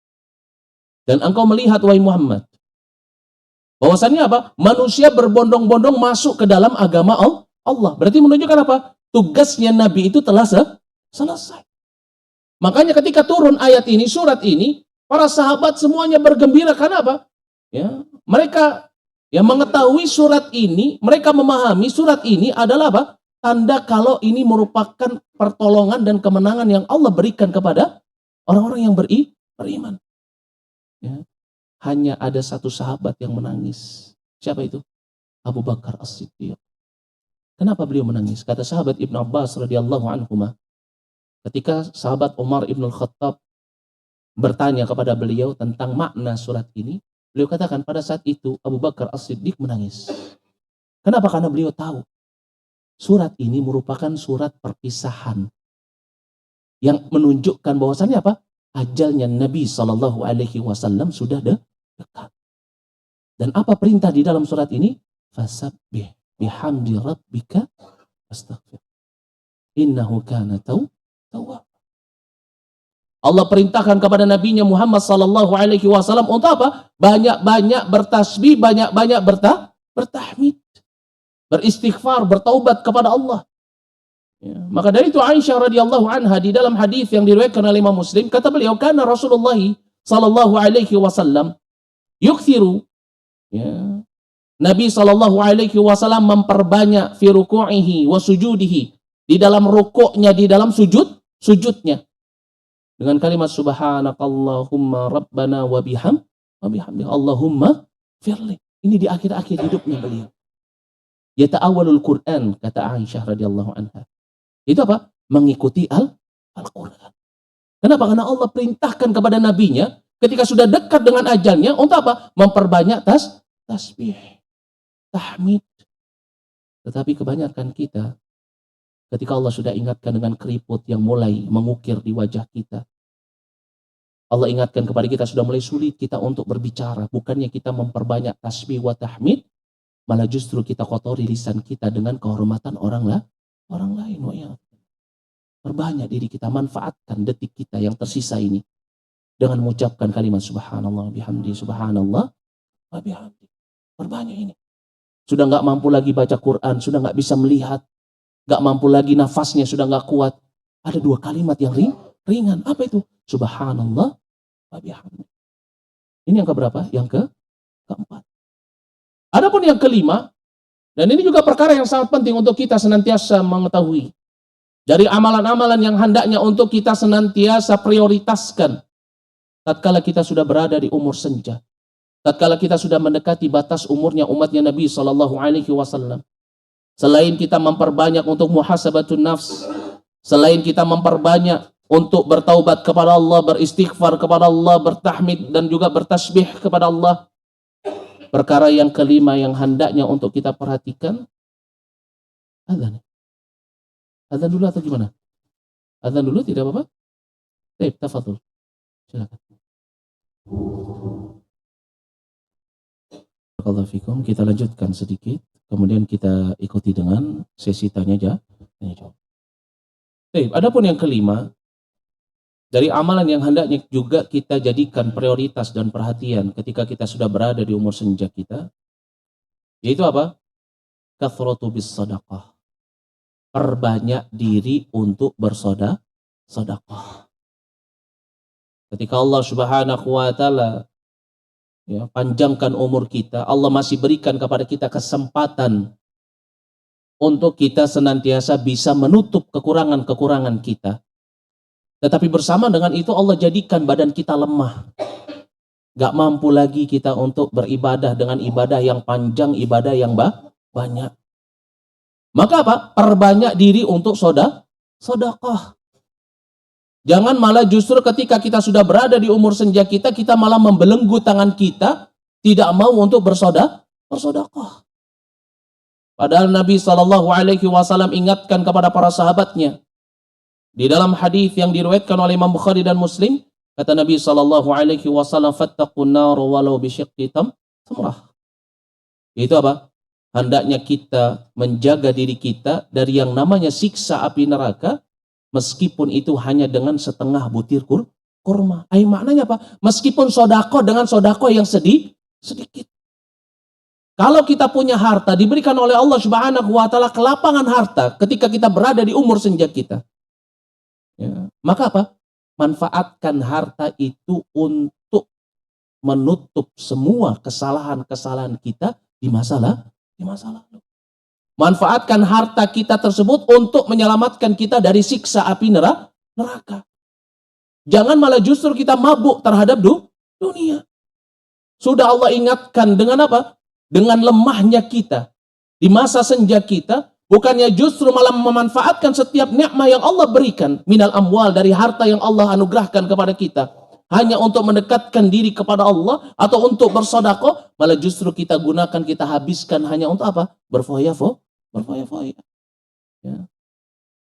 dan engkau melihat, wahai Muhammad, bahwasannya apa? Manusia berbondong-bondong masuk ke dalam agama Allah. Berarti menunjukkan apa? Tugasnya Nabi itu telah selesai. Makanya ketika turun ayat ini, surat ini, para sahabat semuanya bergembira. Karena apa? Ya, mereka yang mengetahui surat ini, mereka memahami surat ini adalah apa? Tanda kalau ini merupakan pertolongan dan kemenangan yang Allah berikan kepada orang-orang yang beriman. Ya. Hanya ada satu sahabat yang menangis. Siapa itu? Abu Bakar As-Siddiq. Kenapa beliau menangis? Kata sahabat Ibn Abbas radhiyallahu anhuma, ketika sahabat Umar Ibn Khattab bertanya kepada beliau tentang makna surat ini, beliau katakan pada saat itu Abu Bakar As-Siddiq menangis. Kenapa? Karena beliau tahu surat ini merupakan surat perpisahan yang menunjukkan bahwasannya apa? Ajalnya Nabi Shallallahu Alaihi Wasallam sudah dekat. Dan apa perintah di dalam surat ini? Fasabbih bihamdi rabbika astaghfir. Innahu kana tawwab. Allah perintahkan kepada nabinya Muhammad sallallahu alaihi wasallam untuk apa? Banyak-banyak bertasbih, banyak-banyak bertahmid, beristighfar, bertaubat kepada Allah. Ya. Maka dari itu Aisyah radhiyallahu anha di dalam hadis yang diriwayatkan oleh Imam Muslim, kata beliau, karena Rasulullah sallallahu alaihi wasallam yukthiru, ya, Nabi sallallahu alaihi wasallam memperbanyak fi ruku'ihi wa sujudihi, di dalam rukuknya, di dalam sujudnya dengan kalimat subhanakallahumma rabbana wa bihamdi Allahumma firli. Ini di akhir-akhir hidupnya beliau. Yata'awwalul Quran, kata Aisyah radhiyallahu anha. Itu apa? Mengikuti Al-Quran. Kenapa? Karena Allah perintahkan kepada nabinya ketika sudah dekat dengan ajalnya untuk apa? Memperbanyak tasbih, tahmid. Tetapi kebanyakan kita, ketika Allah sudah ingatkan dengan keriput yang mulai mengukir di wajah kita, Allah ingatkan kepada kita, sudah mulai sulit kita untuk berbicara. Bukannya kita memperbanyak tasbih wa tahmid, malah justru kita kotori lisan kita dengan kehormatan orang lain. Perbanyak diri kita, manfaatkan detik kita yang tersisa ini dengan mengucapkan kalimat subhanallah bihamdi, subhanallah wa bihamdi. Perbanyak ini. Sudah nggak mampu lagi baca Quran, sudah nggak bisa melihat, nggak mampu lagi, nafasnya sudah nggak kuat. Ada dua kalimat yang ringan. Apa itu? Subhanallah wa bihamdi. Ini yang keberapa? Yang keempat. Adapun yang kelima, dan ini juga perkara yang sangat penting untuk kita senantiasa mengetahui. Dari amalan-amalan yang hendaknya untuk kita senantiasa prioritaskan tatkala kita sudah berada di umur senja. Tatkala kita sudah mendekati batas umurnya umatnya Nabi Sallallahu Alaihi Wasallam. Selain kita memperbanyak untuk muhasabatun nafs, selain kita memperbanyak untuk bertaubat kepada Allah, beristighfar kepada Allah, bertahmid dan juga bertasbih kepada Allah, perkara yang kelima yang hendaknya untuk kita perhatikan, azan. Azan dulu atau gimana? Azan dulu, tidak apa-apa? Baik, tafadhol. Silakan. Barakallahu fikum. Kita lanjutkan sedikit, kemudian kita ikuti dengan sesi tanya jawab. Baik, adapun yang kelima, dari amalan yang hendaknya juga kita jadikan prioritas dan perhatian ketika kita sudah berada di umur senja kita, yaitu apa? Kathratu bis sadaqah. Perbanyak diri untuk bersedekah. Ketika Allah Subhanahu wa taala panjangkan umur kita, Allah masih berikan kepada kita kesempatan untuk kita senantiasa bisa menutup kekurangan-kekurangan kita. Tetapi bersama dengan itu Allah jadikan badan kita lemah. Gak mampu lagi kita untuk beribadah dengan ibadah yang panjang, ibadah yang banyak. Maka apa? Perbanyak diri untuk sedekah. Jangan malah justru ketika kita sudah berada di umur senja kita, kita malah membelenggu tangan kita, tidak mau untuk bersedekah. Padahal Nabi Shallallahu Alaihi Wasallam ingatkan kepada para sahabatnya di dalam hadis yang diriwayatkan oleh Imam Bukhari dan Muslim, kata Nabi Shallallahu Alaihi Wasallam, fattaqun nar walau bisyiqqi tamrah. Itu apa? Hendaknya kita menjaga diri kita dari yang namanya siksa api neraka, meskipun itu hanya dengan setengah butir kurma. Maknanya apa? Meskipun sodako dengan sodako yang sedikit. Kalau kita punya harta, diberikan oleh Allah Subhanahu wa taala kelapangan harta ketika kita berada di umur senja kita. Ya, maka apa? Manfaatkan harta itu untuk menutup semua kesalahan-kesalahan kita di masa lalu. Manfaatkan harta kita tersebut untuk menyelamatkan kita dari siksa api neraka. Jangan malah justru kita mabuk terhadap dunia. Sudah Allah ingatkan dengan apa? Dengan lemahnya kita di masa senja kita, bukannya justru malah memanfaatkan setiap nikmat yang Allah berikan minal amwal, dari harta yang Allah anugerahkan kepada kita. hanya untuk mendekatkan diri kepada Allah atau untuk bersedekah, malah justru kita gunakan, kita habiskan hanya untuk apa? Berfoya-foya. Ya.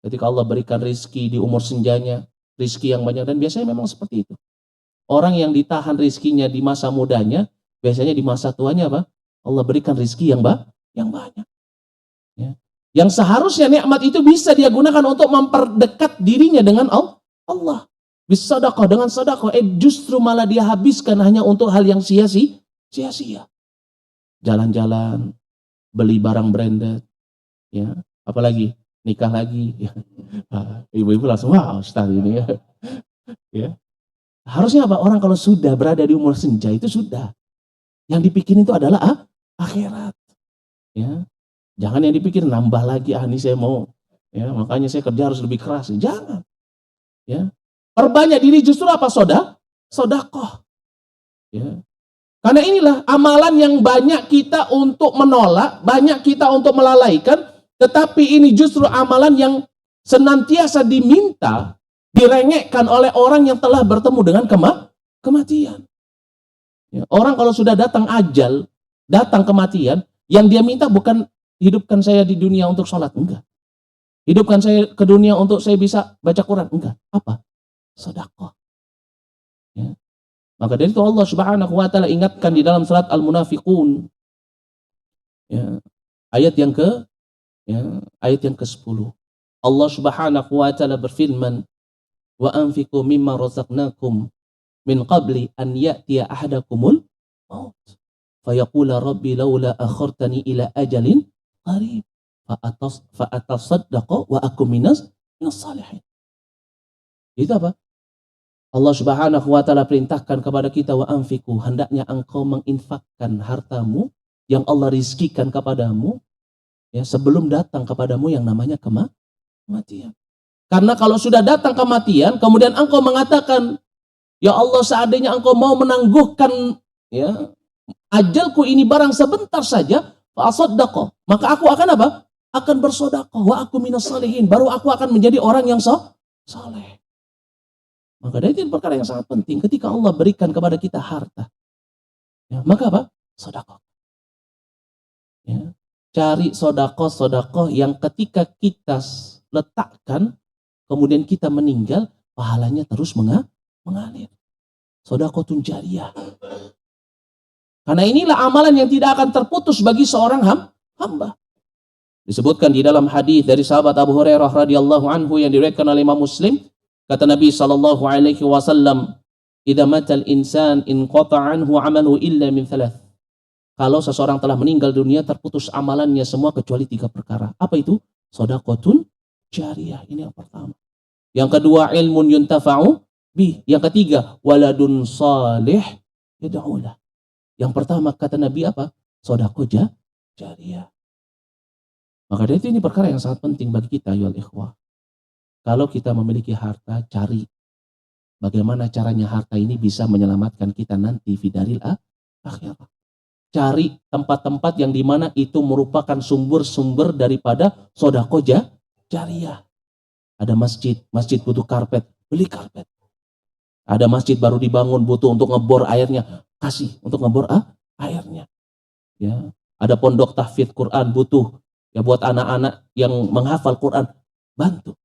Ketika Allah berikan rizki di umur senjanya, rizki yang banyak, dan biasanya memang seperti itu. Orang yang ditahan rizkinya di masa mudanya, biasanya di masa tuanya apa? Allah berikan rizki yang banyak. Ya. Yang seharusnya nikmat itu bisa dia gunakan untuk memperdekat dirinya dengan Allah. Bisa sedekah, dengan sedekah, justru malah dia habiskan hanya untuk hal yang sia-sia. Jalan-jalan, beli barang branded, ya, apalagi nikah lagi, ya. Ibu-ibu langsung, wah Ustaz ini ya. Ya. Harusnya apa? Orang kalau sudah berada di umur senja itu sudah, yang dipikirin itu adalah akhirat. Ya. Jangan yang dipikir nambah lagi, ini saya mau, ya, makanya saya kerja harus lebih keras. Jangan. Ya. Perbanyak diri justru apa? Sedekah. Ya. Karena inilah amalan yang banyak kita untuk menolak, banyak kita untuk melalaikan, tetapi ini justru amalan yang senantiasa diminta, direngekkan oleh orang yang telah bertemu dengan kematian. Ya. Orang kalau sudah datang ajal, datang kematian, yang dia minta bukan hidupkan saya di dunia untuk sholat, enggak. Hidupkan saya ke dunia untuk saya bisa baca Quran, enggak. Apa? Sedekah. Ya. Maka dari itu Allah Subhanahu wa taala ingatkan di dalam surat Al-Munafiqun. Ya. Ayat yang ke-10. Allah Subhanahu wa taala berfirman, "Wa anfiqu mimma razaqnakum min qabli an ya'tiya ahadakumul maut. Fayaqula rabbi laula akhartani ila ajalin qarib fa atasaddaqa wa akum minas salihin." Itu apa? Allah Subhanahu wa taala perintahkan kepada kita, wa anfiqu, hendaknya engkau menginfakkan hartamu yang Allah rizkikan kepadamu, ya, sebelum datang kepadamu yang namanya kematian. Karena kalau sudah datang kematian, kemudian engkau mengatakan, ya Allah, seandainya engkau mau menangguhkan, ya, ajalku ini barang sebentar saja, fa asaddaqa, maka aku akan apa? Akan bersedekah, wa aku minas salihin, baru aku akan menjadi orang yang saleh. Maka dari itu perkara yang sangat penting ketika Allah berikan kepada kita harta. Ya, maka apa? Sedekah. Ya. Cari sedekah yang ketika kita letakkan, kemudian kita meninggal, pahalanya terus mengalir. Sedekahun jariyah. Karena inilah amalan yang tidak akan terputus bagi seorang hamba. Disebutkan di dalam hadis dari sahabat Abu Hurairah radhiyallahu anhu yang diriwayatkan oleh Imam Muslim. Kata Nabi sallallahu alaihi wasallam, "Idza matal insan inqata'a anhu 'amaluhu illa min thalath." Kalau seseorang telah meninggal dunia, terputus amalannya semua kecuali 3 perkara. Apa itu? Shadaqatun jariyah. Ini yang pertama. Yang kedua, ilmun yuntafa'u bih. Yang ketiga, waladun salih yad'ulah. Yang pertama kata Nabi apa? Shadaqah jariyah. Maka dari itu ini perkara yang sangat penting bagi kita, ya ikhwah. Kalau kita memiliki harta, cari bagaimana caranya harta ini bisa menyelamatkan kita nanti fidaril akhirat. Cari tempat-tempat yang dimana itu merupakan sumber-sumber daripada sedekah jariyah. Ada masjid butuh karpet, beli karpet. Ada masjid baru dibangun, butuh untuk ngebor airnya, kasih untuk ngebor airnya. Ya. Ada pondok tahfidz Quran, butuh ya buat anak-anak yang menghafal Quran, bantu.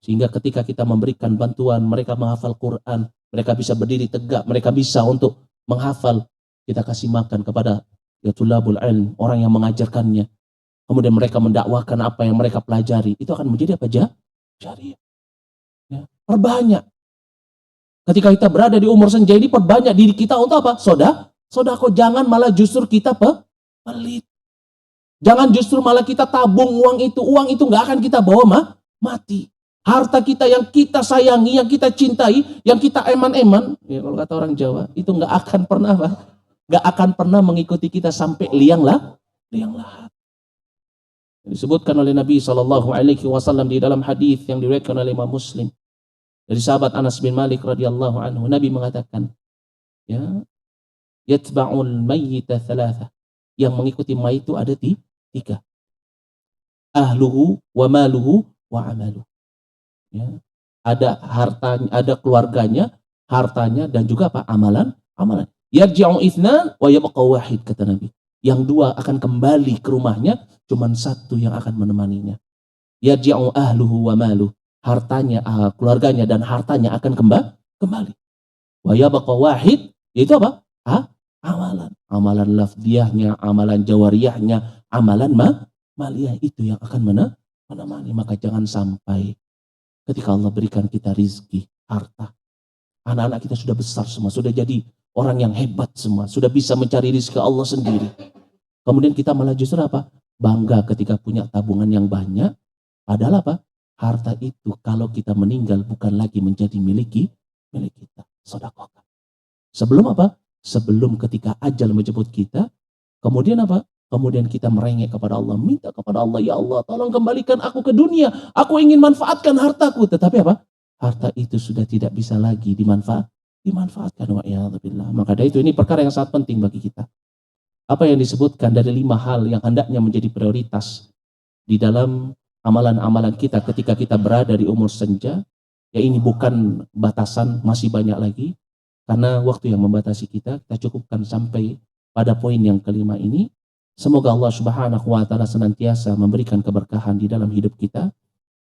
Sehingga ketika kita memberikan bantuan, mereka menghafal Quran, mereka bisa berdiri tegak, mereka bisa untuk menghafal, kita kasih makan kepada ya tulabul ilm, orang yang mengajarkannya. Kemudian mereka mendakwakan apa yang mereka pelajari, itu akan menjadi apa? Jariyah. Ya. Perbanyak. Ketika kita berada di umur senja ini, perbanyak diri kita untuk apa? Sedekah. Jangan malah justru kita pelit. Jangan justru malah kita tabung uang itu nggak akan kita bawa mati. Harta kita yang kita sayangi, yang kita cintai, yang kita eman-eman, ya kalau kata orang Jawa, itu nggak akan pernah mengikuti kita sampai liang lahat. Disebutkan oleh Nabi Shallallahu Alaihi Wasallam di dalam hadis yang diriwayatkan oleh Imam Muslim dari sahabat Anas bin Malik radhiyallahu anhu, Nabi mengatakan, ya, yatba'ul mayyita thalatha, yang mengikuti mayit itu ada 3. Ahluhu wa maluhu wa amaluhu. Ya. Ada hartanya, ada keluarganya, hartanya, dan juga apa? Amalan. Yarji'u itsnan wa yabqa wahid, kata Nabi. Yang dua akan kembali ke rumahnya, cuman satu yang akan menemaninya. Yarji'u ahluhu wa maluh. Hartanya, keluarganya dan hartanya akan kembali. Wa yabqa wahid, yaitu apa? Amalan. Amalan lafdiyahnya, amalan jawariyahnya, amalan maliyah, itu yang akan menemani. Maka jangan sampai ketika Allah berikan kita rizki, harta, anak-anak kita sudah besar semua, sudah jadi orang yang hebat semua, sudah bisa mencari rizki Allah sendiri. Kemudian kita malah justru apa? Bangga ketika punya tabungan yang banyak. Padahal apa? Harta itu kalau kita meninggal bukan lagi menjadi milik kita. Sedekahkan. Sebelum apa? Sebelum ketika ajal menjemput kita, kemudian apa? Kemudian kita merengek kepada Allah, minta kepada Allah, ya Allah, tolong kembalikan aku ke dunia. Aku ingin manfaatkan hartaku. Tetapi apa? Harta itu sudah tidak bisa lagi dimanfaatkan. Wa'iyadzubillah. Maka dari itu ini perkara yang sangat penting bagi kita. Apa yang disebutkan dari 5 hal yang hendaknya menjadi prioritas di dalam amalan-amalan kita ketika kita berada di umur senja, ya ini bukan batasan, masih banyak lagi. Karena waktu yang membatasi kita cukupkan sampai pada poin yang kelima ini. Semoga Allah Subhanahu wa taala senantiasa memberikan keberkahan di dalam hidup kita,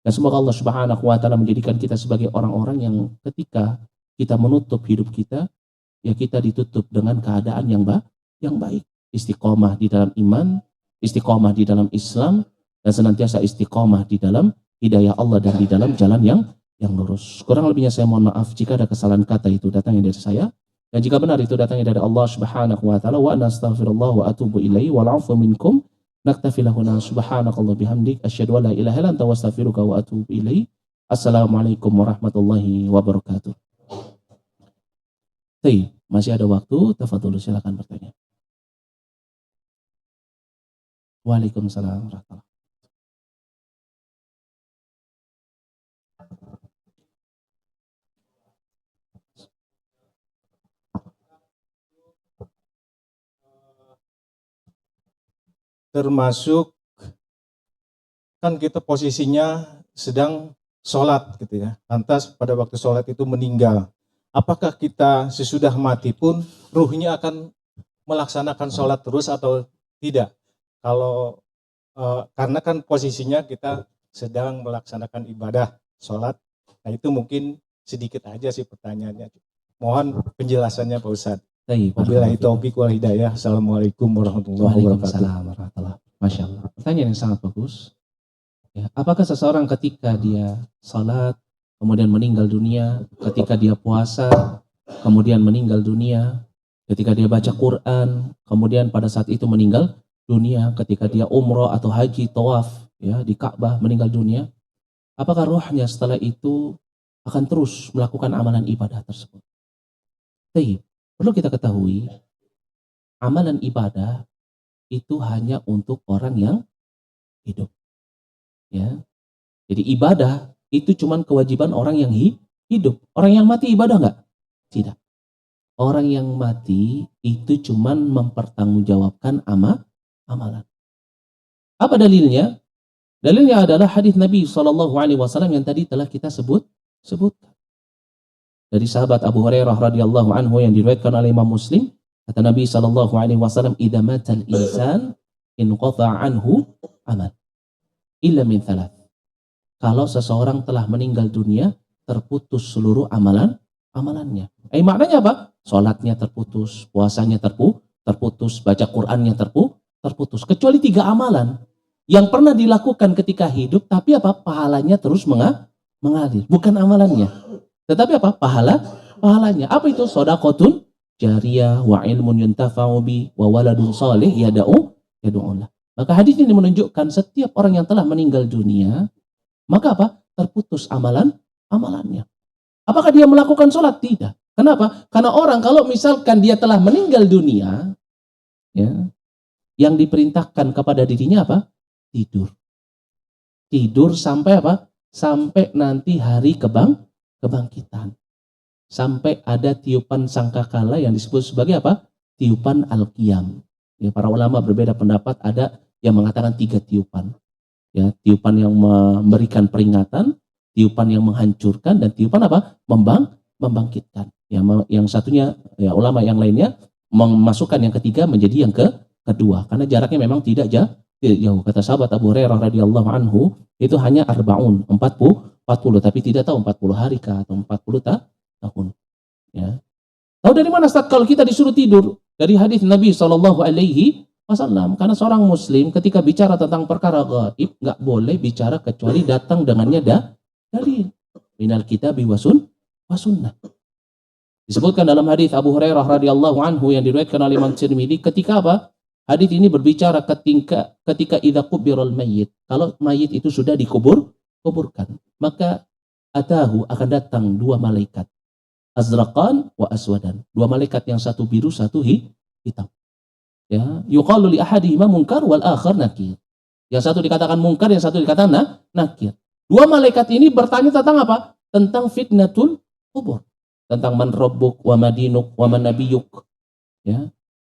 dan semoga Allah Subhanahu wa taala menjadikan kita sebagai orang-orang yang ketika kita menutup hidup kita, ya kita ditutup dengan keadaan yang baik. Istiqomah di dalam iman, istiqomah di dalam Islam, dan senantiasa istiqomah di dalam hidayah Allah dan di dalam jalan yang lurus. Kurang lebihnya saya mohon maaf jika ada kesalahan kata itu datangnya dari saya, dan jika benar itu datangnya dari Allah Subhanahu wa taala. Wa nastaghfirullah wa atubu ilaihi wal 'afwu minkum. Naktafi lahuna subhanakallah bihamdik asyhadu an la ilaha illa anta astaghfiruka wa atubu ilaihi. Assalamualaikum warahmatullahi wabarakatuh. Masih ada waktu, tafadhol silakan bertanya. Waalaikumsalam warahmatullahi. Termasuk kan kita posisinya sedang sholat gitu ya, lantas pada waktu sholat itu meninggal. Apakah kita sesudah mati pun ruhnya akan melaksanakan sholat terus atau tidak? Kalau karena kan posisinya kita sedang melaksanakan ibadah sholat, nah itu mungkin sedikit aja sih pertanyaannya. Mohon penjelasannya Pak Ustadz. Wabillahi taufiq wal hidayah. Assalamualaikum warahmatullahi wabarakatuh. Masya Allah. Pertanyaan yang sangat bagus. Ya, apakah seseorang ketika dia salat, kemudian meninggal dunia, ketika dia puasa, kemudian meninggal dunia, ketika dia baca Quran, kemudian pada saat itu meninggal dunia, ketika dia umroh atau haji, tawaf, ya di Ka'bah meninggal dunia, apakah rohnya setelah itu akan terus melakukan amalan ibadah tersebut? Baik. Perlu kita ketahui, amalan ibadah itu hanya untuk orang yang hidup. Ya. Jadi ibadah itu cuma kewajiban orang yang hidup. Orang yang mati ibadah enggak? Tidak. Orang yang mati itu cuma mempertanggungjawabkan amalan. Apa dalilnya? Dalilnya adalah hadis Nabi SAW yang tadi telah kita sebutkan. Dari sahabat Abu Hurairah radhiyallahu anhu yang diriwayatkan oleh Imam Muslim, kata Nabi SAW, "Idza matal insan inqata'a anhu amal illa min thalath." Kalau seseorang telah meninggal dunia, terputus seluruh amalannya. Maknanya apa? Salatnya terputus, puasanya terputus, baca Qur'annya terputus. Kecuali 3 amalan yang pernah dilakukan ketika hidup, tapi apa? Pahalanya terus mengalir, bukan amalannya. Tetapi apa? Pahalanya. Apa itu? Shadaqatun jariyah wa ilmun yuntafa'u bi wa waladun salih yad'ulah. Maka hadis ini menunjukkan setiap orang yang telah meninggal dunia, maka apa? Terputus amalannya. Apakah dia melakukan sholat? Tidak. Kenapa? Karena orang kalau misalkan dia telah meninggal dunia, ya, yang diperintahkan kepada dirinya apa? Tidur sampai apa? Sampai nanti hari kebangkitan. Sampai ada tiupan sangkakala yang disebut sebagai apa? Tiupan al-qiyam. Ya, para ulama berbeda pendapat, ada yang mengatakan 3 tiupan. Ya, tiupan yang memberikan peringatan, tiupan yang menghancurkan, dan tiupan apa? Membangkitkan. yang satunya ya ulama yang lainnya memasukkan yang ketiga menjadi yang kedua karena jaraknya memang tidak jauh. Kata sahabat Abu Hurairah radhiyallahu anhu itu hanya arbaun 40 tapi tidak tahu 40 hari kah atau 40 tahun. Ya. Tahu dari mana Ustaz kalau kita disuruh tidur? Dari hadis Nabi Shallallahu Alaihi Wasallam. Karena seorang Muslim ketika bicara tentang perkara gaib nggak boleh bicara kecuali datang dengannya dalil minal kitabi wasunnah. Disebutkan dalam hadis Abu Hurairah radhiyallahu anhu yang diriwayatkan oleh Imam Tirmidzi ketika apa? Hadis ini berbicara ketika idza qubiral mayyit. Kalau mayit itu sudah kuburkan, maka atahu akan datang dua malaikat. Azraqan wa aswadan. Dua malaikat yang satu biru, satu hitam. Ya, yuqalu li ahadihima munkar wal akhar nakir. Yang satu dikatakan munkar, yang satu dikatakan nakir. Dua malaikat ini bertanya tentang apa? Tentang fitnatul kubur. Tentang man rabbuk wa madinuk wa man nabiyuk. Ya.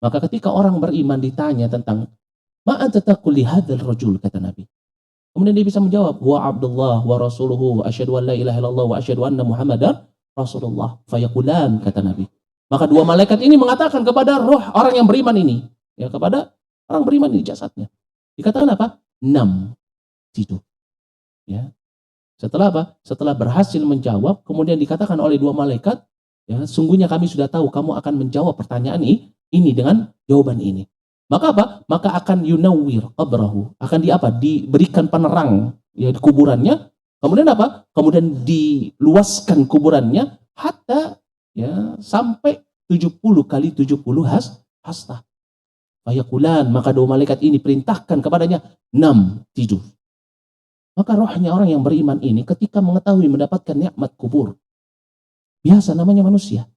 Maka ketika orang beriman ditanya tentang ma anta taqul li hadzal rajul kata Nabi. Kemudian dia bisa menjawab wa Abdullah wa rasuluhu wa asyhadu an la ilaha illallah wa asyhadu anna Muhammadar Rasulullah. Fayaqulan kata Nabi. Maka dua malaikat ini mengatakan kepada roh orang yang beriman ini, ya kepada orang beriman ini jasadnya. Dikatakan apa? Nam tidur. Ya. Setelah apa? Setelah berhasil menjawab, kemudian dikatakan oleh dua malaikat, ya, sungguhnya kami sudah tahu kamu akan menjawab pertanyaan ini dengan jawaban ini. Maka apa? Maka akan yunawwir qabrahu, akan diberikan penerang ya di kuburannya. Kemudian apa? Kemudian diluaskan kuburannya hatta ya sampai 70 kali 70 hasta. Fayaqulan, maka dua malaikat ini perintahkan kepadanya, nam tidur. Maka rohnya orang yang beriman ini ketika mengetahui mendapatkan nikmat kubur, biasa namanya manusia.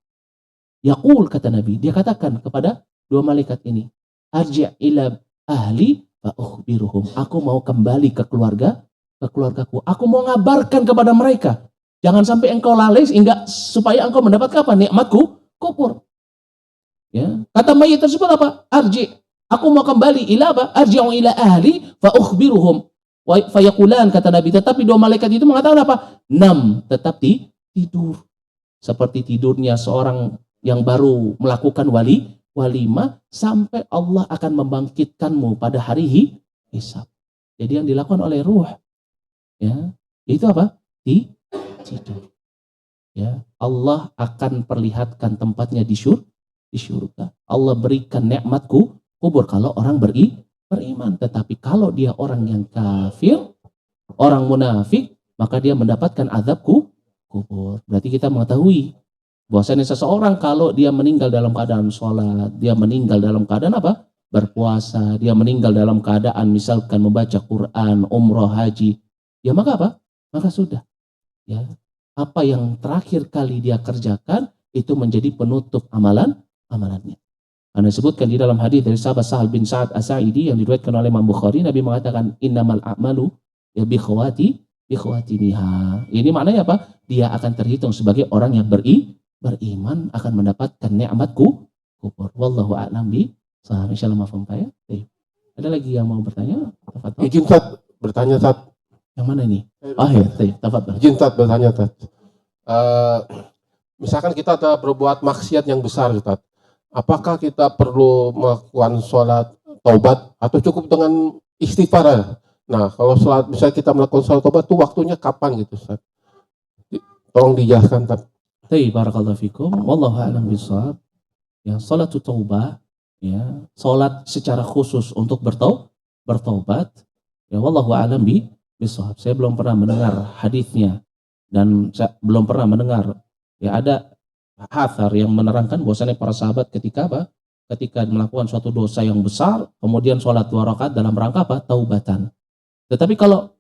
Yaqul kata Nabi, dia katakan kepada dua malaikat ini, arji' ila ahli fa ukhbiruhum. Aku mau kembali ke keluargaku. Aku mau ngabarkan kepada mereka. Jangan sampai engkau lalai sehingga supaya engkau mendapatkan apa? Nikmatku kubur. Ya. Kata mayit tersebut apa? Arji'. Aku mau kembali ila apa? Arji'u ila ahli fa ukhbiruhum. Fayaqulan kata Nabi, tetapi dua malaikat itu mengatakan apa? Nam, tetap tidur. Seperti tidurnya seorang yang baru melakukan walimah sampai Allah akan membangkitkanmu pada hari hisab. Jadi yang dilakukan oleh ruh ya, itu apa? Tidur. Ya, Allah akan perlihatkan tempatnya di surga. Allah berikan nikmatku kubur kalau orang beriman, tetapi kalau dia orang yang kafir, orang munafik, maka dia mendapatkan azab kubur. Berarti kita mengetahui bahwasanya seseorang kalau dia meninggal dalam keadaan sholat, dia meninggal dalam keadaan apa? Berpuasa, dia meninggal dalam keadaan misalkan membaca Quran, umroh, haji, ya maka apa? Maka sudah. Ya, apa yang terakhir kali dia kerjakan itu menjadi penutup amalannya. Karena disebutkan di dalam hadis dari sahabat Sahal bin Sa'ad As-Sa'idi yang diriwayatkan oleh Imam Bukhari, Nabi mengatakan innamal a'malu ya bi khawatimiha. Ini maknanya apa? Dia akan terhitung sebagai orang yang beriman akan mendapatkan nikmatku kubur. Wallahu a'lam bi shawab. Insyaallah mafhum ya. Ada lagi yang mau bertanya? Tafadhol. Izin Tat bertanya Tat. Yang mana ini? Oh ya, tafadhol. Izin Tat bertanya Tat. Misalkan kita telah berbuat maksiat yang besar Tat. Apakah kita perlu melakukan sholat taubat atau cukup dengan istighfar? Nah, kalau sholat, misalnya kita melakukan sholat taubat itu waktunya kapan gitu, Ustaz? Tolong dijelaskan, Ustaz. Barakallahu fikum. Wallahu a'lam bishawab. Ya, sholat taubah, ya, sholat secara khusus untuk bertaubat. Ya, wallahu a'lam bishawab. Saya belum pernah mendengar hadisnya dan saya belum pernah mendengar ya ada hathar yang menerangkan bahwasanya para sahabat ketika apa? Ketika melakukan suatu dosa yang besar, kemudian sholat 2 rakaat dalam rangka apa? Taubatan. Tetapi kalau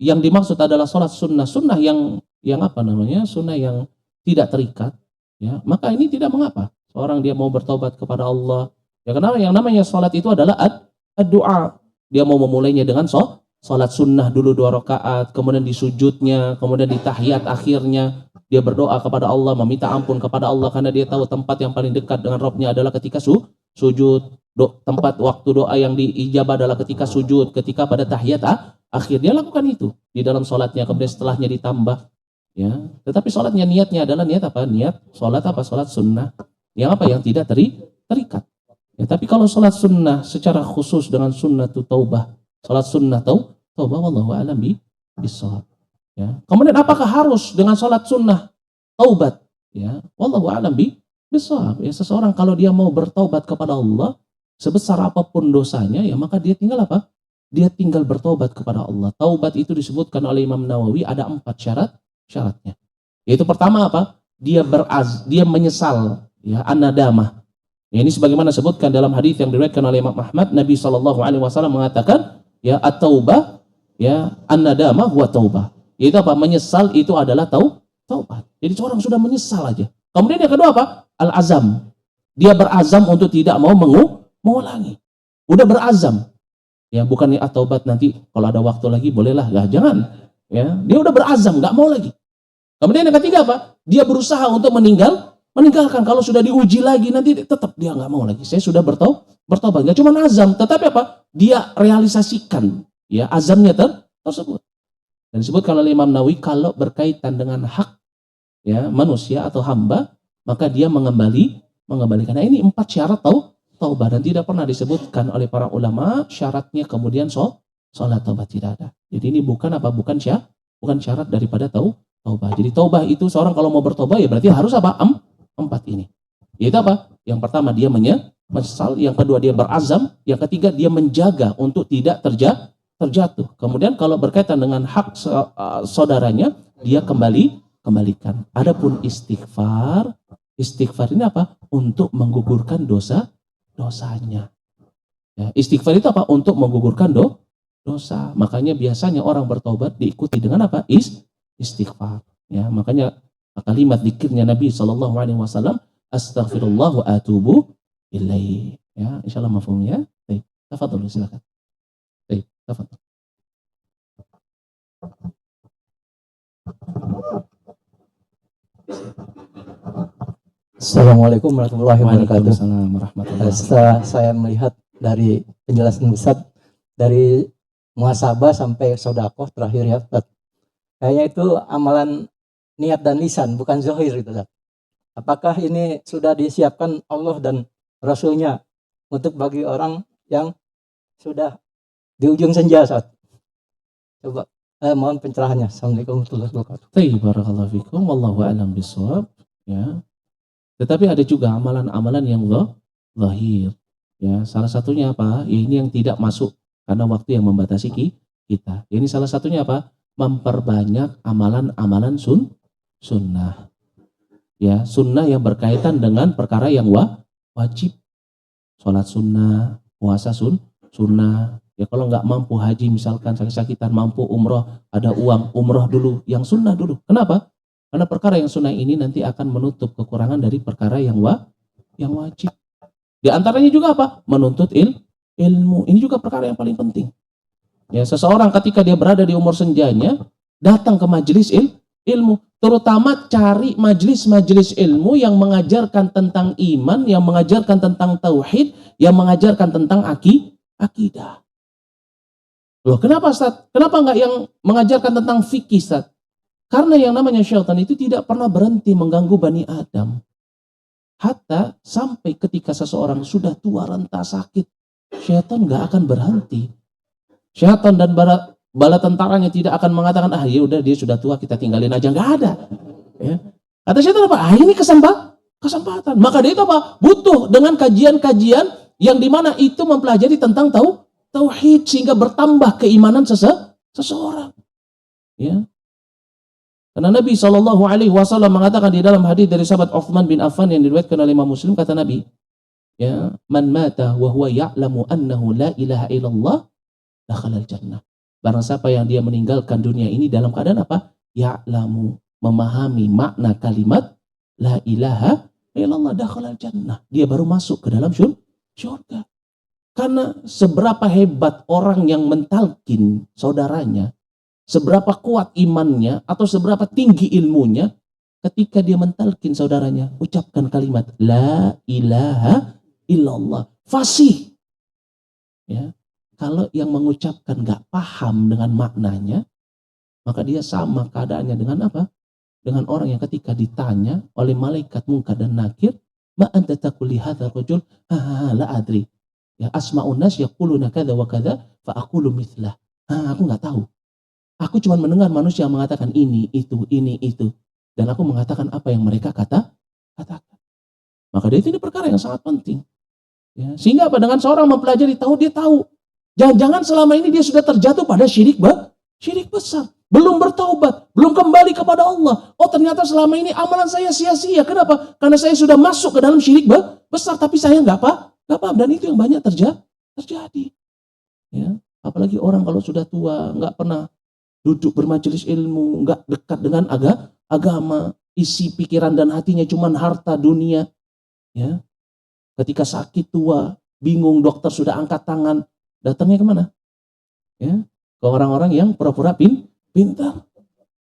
yang dimaksud adalah sholat sunnah yang apa namanya? Sunnah yang tidak terikat, ya, maka ini tidak mengapa. Seorang dia mau bertaubat kepada Allah. Ya kenapa? Yang namanya sholat itu adalah ad-du'a. Dia mau memulainya dengan sholat sunnah dulu 2 rakaat, kemudian di sujudnya, kemudian di tahiyat akhirnya. Dia berdoa kepada Allah, meminta ampun kepada Allah karena dia tahu tempat yang paling dekat dengan Rabbnya adalah ketika sujud. Tempat waktu doa yang diijabah adalah ketika sujud, ketika pada tahiyat akhir. Dia lakukan itu di dalam sholatnya, kemudian setelahnya ditambah Ya, tetapi sholatnya niatnya adalah niat apa? Niat sholat apa? Sholat sunnah. Yang apa? Yang tidak terikat. Ya, tapi kalau sholat sunnah secara khusus dengan sunnah tu taubah, sholat sunnah taubah, wallahu a'lam bishawab. Ya. Kemudian apakah harus dengan sholat sunnah taubat? Ya, wallahu a'lam bishawab. Ya, seseorang kalau dia mau bertaubat kepada Allah sebesar apapun dosanya, ya maka dia tinggal apa? Dia tinggal bertobat kepada Allah. Taubat itu disebutkan oleh Imam Nawawi ada 4 syaratnya. Yaitu pertama apa? Dia menyesal, ya, an-nadamah. Ya, ini sebagaimana disebutkan dalam hadis yang diriwayatkan oleh Imam Ahmad, Nabi SAW mengatakan, ya, at-taubah, ya, an-nadamah huwa taubah. Yaitu apa? Menyesal itu adalah taubat. Jadi seorang sudah menyesal aja. Kemudian yang kedua apa? Al-azam. Dia berazam untuk tidak mau mengulangi. Udah berazam. Ya, bukan ya taubat nanti kalau ada waktu lagi bolehlah. Ya, jangan. Ya, dia udah berazam, nggak mau lagi. Kemudian yang ketiga apa? Dia berusaha untuk meninggalkan. Kalau sudah diuji lagi nanti tetap dia nggak mau lagi. Saya sudah bertobat. Nggak cuma azam, tetapi apa? Dia realisasikan, ya, azamnya tersebut. Dan disebutkan oleh Imam Nawawi kalau berkaitan dengan hak, ya, manusia atau hamba, maka dia mengembalikan. Nah, ini 4 syarat taubat, dan tidak pernah disebutkan oleh para ulama syaratnya kemudian sholat taubat, tidak ada. Jadi ini bukan syarat daripada taubat. Jadi taubat itu seorang kalau mau bertobat ya berarti harus apa? 4 ini. Yaitu apa? Yang pertama dia menyesal, yang kedua dia berazam, yang ketiga dia menjaga untuk tidak terjatuh. Kemudian kalau berkaitan dengan hak saudaranya, dia kembalikan. Adapun istighfar ini apa? Untuk menggugurkan dosanya. Ya, istighfar itu apa? Untuk menggugurkan dosa. Makanya biasanya orang bertobat diikuti dengan apa? Istighfar. Ya, makanya kalimat zikirnya Nabi SAW, astaghfirullah wa atubu ilaih. Ya, insyaallah mafhum ya. Baik, tafadhol silakan. Baik, tafadhol. Assalamualaikum warahmatullahi wabarakatuh. Waalaikumsalam warahmatullahi wabarakatuh. Setelah saya melihat dari penjelasan Ustaz dari muhasabah sampai sedekah terakhir ya Ustaz, kayaknya itu amalan niat dan lisan bukan zahir itu Ustaz. Apakah ini sudah disiapkan Allah dan Rasulnya untuk bagi orang yang sudah di ujung senja Ustaz? Coba mohon pencerahannya. Assalamualaikum warahmatullahi wabarakatuh. Baik, barakallahu fikum, wallahu a'lam bishawab. Ya. Tetapi ada juga amalan-amalan yang zahir. Ya, salah satunya apa? Ya, ini yang tidak masuk karena waktu yang membatasi kita. Ya, ini salah satunya apa? Memperbanyak amalan-amalan sunnah. Ya, sunnah yang berkaitan dengan perkara yang wajib. Sholat sunnah, puasa sunnah. Ya, kalau nggak mampu haji misalkan sakit-sakitan, mampu umroh, ada uang, umroh dulu, yang sunnah dulu. Kenapa? Karena perkara yang sunnah ini nanti akan menutup kekurangan dari perkara yang wajib. Di antaranya juga apa? Menuntut ilmu. Ini juga perkara yang paling penting. Ya, seseorang ketika dia berada di umur senjanya, datang ke majelis ilmu. Terutama cari majelis-majelis ilmu yang mengajarkan tentang iman, yang mengajarkan tentang tauhid, yang mengajarkan tentang akidah. Loh, kenapa Ustaz? Kenapa enggak yang mengajarkan tentang fikih Ustaz? Karena yang namanya syaitan itu tidak pernah berhenti mengganggu Bani Adam. Hatta sampai ketika seseorang sudah tua renta sakit, syaitan gak akan berhenti. Syaitan dan bala tentaranya tidak akan mengatakan, ya udah dia sudah tua kita tinggalin aja, gak ada. Ya. Kata syaitan apa? Ini kesempatan. Maka dia itu apa? Butuh dengan kajian-kajian yang dimana itu mempelajari tentang tauhid sehingga bertambah keimanan seseorang. Ya. Karena Nabi SAW mengatakan di dalam hadis dari sahabat Uthman bin Affan yang diriwayatkan oleh Imam Muslim, kata Nabi, ya, man mata wa huwa ya'lamu annahu la ilaha illallah dakhalal jannah. Barang siapa yang dia meninggalkan dunia ini dalam keadaan apa? Ya'lamu, memahami makna kalimat la ilaha illallah dakhalal jannah. Dia baru masuk ke dalam syurga. Karena seberapa hebat orang yang mentalkin saudaranya, seberapa kuat imannya atau seberapa tinggi ilmunya, ketika dia mentalkin saudaranya, ucapkan kalimat la ilaha illallah, fasih. Ya, kalau yang mengucapkan gak paham dengan maknanya, maka dia sama keadaannya dengan apa? dengan orang yang ketika ditanya oleh malaikat Munkar dan Nakir, ma anta taqul li hadzal rajul? La adri. Ya, asma'un nas yaquluna kadza wa kadza fa aqulu mithlah. Aku nggak tahu. Aku cuma mendengar manusia mengatakan ini, itu. Dan aku mengatakan apa yang mereka katakan. Maka ini perkara yang sangat penting. Ya, sehingga apa? Dengan seorang mempelajari tahu, dia tahu. Jangan-jangan selama ini dia sudah terjatuh pada syirik besar. Belum bertaubat, belum kembali kepada Allah. Oh, ternyata selama ini amalan saya sia-sia. Kenapa? Karena saya sudah masuk ke dalam syirik besar, tapi saya nggak paham. Dan itu yang banyak terjadi. Ya, apalagi orang kalau sudah tua, nggak pernah duduk bermajelis ilmu, nggak dekat dengan agama, isi pikiran dan hatinya cuma harta dunia. Ya, ketika sakit tua, bingung, dokter sudah angkat tangan, datangnya kemana? Ya, ke orang-orang yang pura-pura pintar.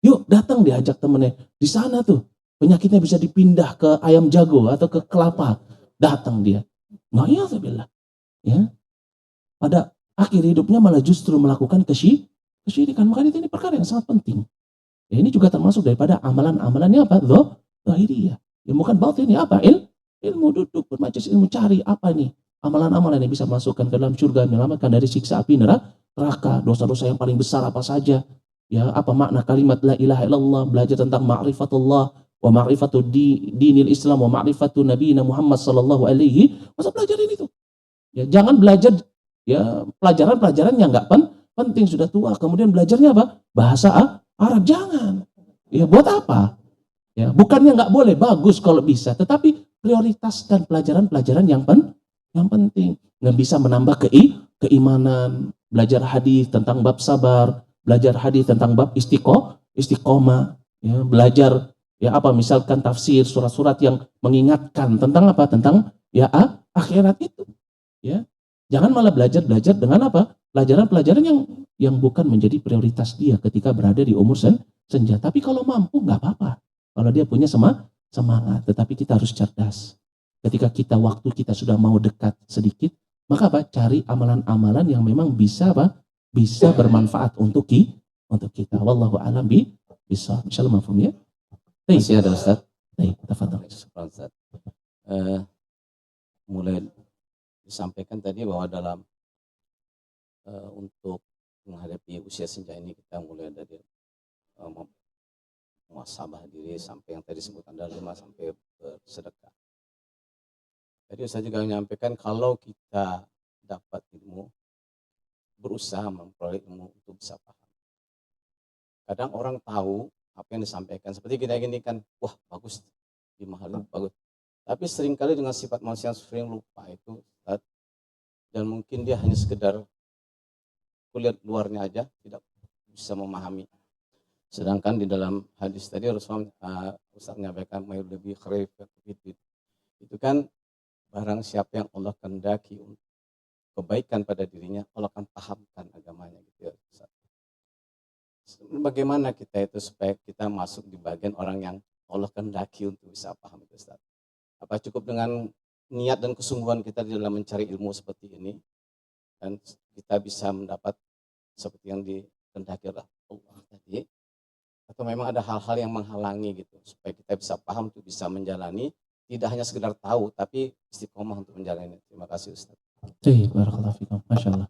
Yuk datang, diajak temennya. Di sana tuh penyakitnya bisa dipindah ke ayam jago atau ke kelapa. Datang dia. Na'udzubillah. Ya. Pada akhir hidupnya malah justru melakukan kesyirikan. Maka ini perkara yang sangat penting. Ya, ini juga termasuk daripada amalan-amalannya apa? Zahiriyah. Ya, bukan batin, ya apa? Ilmu, duduk bermajelis ilmu, cari apa nih amalan-amalan yang bisa masukkan ke dalam surga, menyelamatkan dari siksa api neraka, dosa-dosa yang paling besar apa saja, ya, apa makna kalimat la ilaha illallah, belajar tentang ma'rifatullah wa ma'rifatu dinil Islam wa ma'rifatu nabiyina Muhammad sallallahu alaihi, masa pelajarin itu. Ya, jangan belajar ya pelajaran-pelajaran yang enggak penting, sudah tua kemudian belajarnya apa? Bahasa Arab, jangan. Ya, buat apa? Ya, bukannya enggak boleh, bagus kalau bisa, tetapi prioritaskan pelajaran-pelajaran yang penting. Nggak bisa menambah keimanan, belajar hadis tentang bab sabar, belajar hadis tentang bab istiqomah, ya, belajar ya apa misalkan tafsir surat-surat yang mengingatkan tentang apa? Tentang ya akhirat itu. Ya. Jangan malah belajar dengan apa? Pelajaran-pelajaran yang bukan menjadi prioritas dia ketika berada di umur senja. Tapi kalau mampu nggak apa-apa. Kalau dia punya semangat, tetapi kita harus cerdas. Ketika waktu kita sudah mau dekat sedikit, maka apa? Cari amalan-amalan yang memang bisa apa? Bisa bermanfaat untuk kita. Wallahu a'lam bisa. Insyaallah mafhum ya. Masih ada Ustaz? Baik, tafadhol. Ustaz. Mulai disampaikan tadi bahwa dalam untuk menghadapi usia senja ini kita mulai dari muhasabah diri sampai yang tadi disebutkan dari 5 sampai bersedekah. Jadi saya juga menyampaikan kalau kita dapat ilmu, berusaha memperoleh ilmu untuk bisa paham. Kadang orang tahu apa yang disampaikan, seperti kita gini kan, wah bagus, di mahal bagus. Tapi seringkali dengan sifat manusia yang sering lupa itu, dan mungkin dia hanya sekedar kulihat luarnya aja, tidak bisa memahami. Sedangkan di dalam hadis tadi Rasulullah Ustaz menyampaikan lebih khair itu kan barang siapa yang Allah kehendaki kebaikan pada dirinya, Allah akan pahamkan agamanya gitu ya Ustaz. Bagaimana kita itu supaya kita masuk di bagian orang yang Allah kehendaki untuk bisa paham itu Ustaz? Apa cukup dengan niat dan kesungguhan kita di dalam mencari ilmu seperti ini dan kita bisa mendapat seperti yang dikehendaki oleh Allah tadi? Atau memang ada hal-hal yang menghalangi gitu supaya kita bisa paham untuk bisa menjalani, tidak hanya sekedar tahu tapi istiqomah untuk menjalani. Terima kasih Ustaz. Barakallahu fikum. Masya Allah.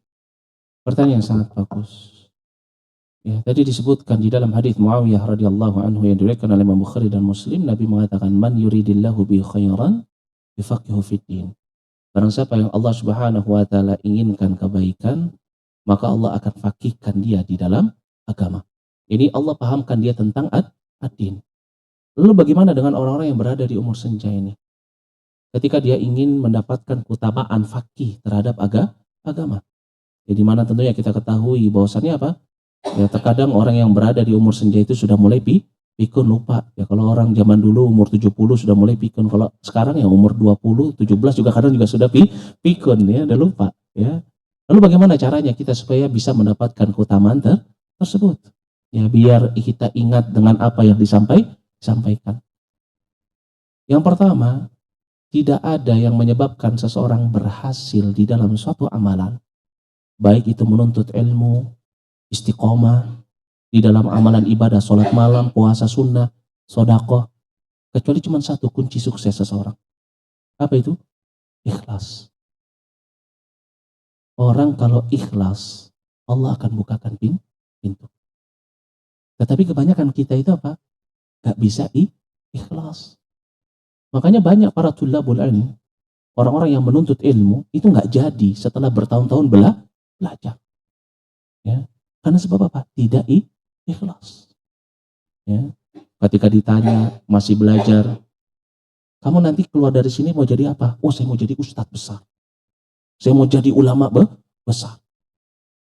Pertanyaan yang sangat bagus. Ya, tadi disebutkan di dalam hadis Muawiyah radhiyallahu anhu yang diriwayatkan oleh Imam Bukhari dan Muslim, Nabi mengatakan man yuridillahu bi khairan yufaqihu fid din. Barang siapa yang Allah Subhanahu wa taala inginkan kebaikan, maka Allah akan fakihkan dia di dalam agama. Ini Allah pahamkan dia tentang ad-din. Lalu bagaimana dengan orang-orang yang berada di umur senja ini? Ketika dia ingin mendapatkan keutamaan fakih terhadap agama. Jadi mana tentunya kita ketahui bahwasannya apa? Ya terkadang orang yang berada di umur senja itu sudah mulai pikun, lupa. Ya kalau orang zaman dulu umur 70 sudah mulai pikun. Kalau sekarang yang umur 20, 17 juga kadang juga sudah pikun ya, udah lupa ya. Lalu bagaimana caranya kita supaya bisa mendapatkan keutamaan tersebut? Ya biar kita ingat dengan apa yang disampaikan. Yang pertama, tidak ada yang menyebabkan seseorang berhasil di dalam suatu amalan. Baik itu menuntut ilmu, istiqomah, di dalam amalan ibadah, sholat malam, puasa sunnah, sedekah, kecuali cuma satu kunci sukses seseorang. Apa itu? Ikhlas. Orang kalau ikhlas, Allah akan bukakan pintu. Tetapi kebanyakan kita itu apa? Gak bisa ikhlas. Makanya banyak para tulabul ilmi, orang-orang yang menuntut ilmu itu nggak jadi setelah bertahun-tahun belajar. Ya, karena sebab apa? Tidak ikhlas. Ya, ketika ditanya masih belajar, kamu nanti keluar dari sini mau jadi apa? Oh, saya mau jadi ustadz besar. Saya mau jadi ulama besar.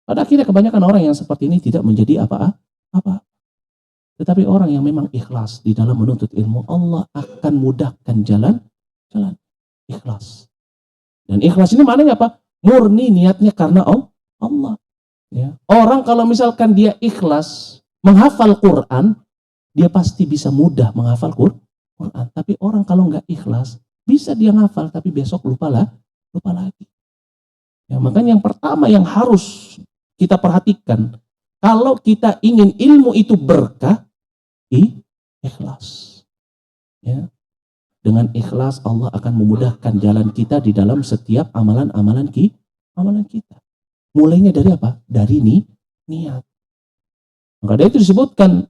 Pada akhirnya kebanyakan orang yang seperti ini tidak menjadi apa. Tetapi orang yang memang ikhlas di dalam menuntut ilmu, Allah akan mudahkan jalan ikhlas. Dan ikhlas ini maknanya apa? Murni niatnya karena Allah. Ya. Orang kalau misalkan dia ikhlas menghafal Quran, dia pasti bisa mudah menghafal Quran. Tapi orang kalau nggak ikhlas, bisa dia ngafal tapi besok lupa lagi. Ya, makanya yang pertama yang harus kita perhatikan, kalau kita ingin ilmu itu berkah, ikhlas. Ya. Dengan ikhlas Allah akan memudahkan jalan kita di dalam setiap amalan kita. Mulainya dari apa? Dari niat. Maka dari itu disebutkan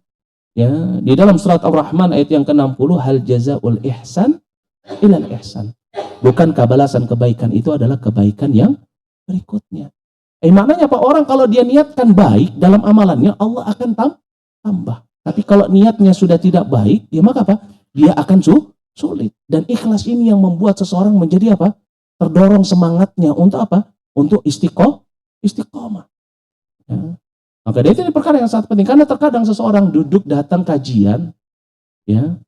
ya di dalam surat Ar-Rahman ayat yang ke-60, hal jazaul ihsan ilal ihsan. Bukankah balasan kebaikan itu adalah kebaikan yang berikutnya. Maknanya apa? Orang kalau dia niatkan baik dalam amalannya, Allah akan tambah. Tapi kalau niatnya sudah tidak baik, dia maka apa? Dia akan sulit. Dan ikhlas ini yang membuat seseorang menjadi apa? Terdorong semangatnya untuk apa? Untuk istiqomah. Ya. Maka itu perkara yang sangat penting. Karena terkadang seseorang duduk datang kajian, ya,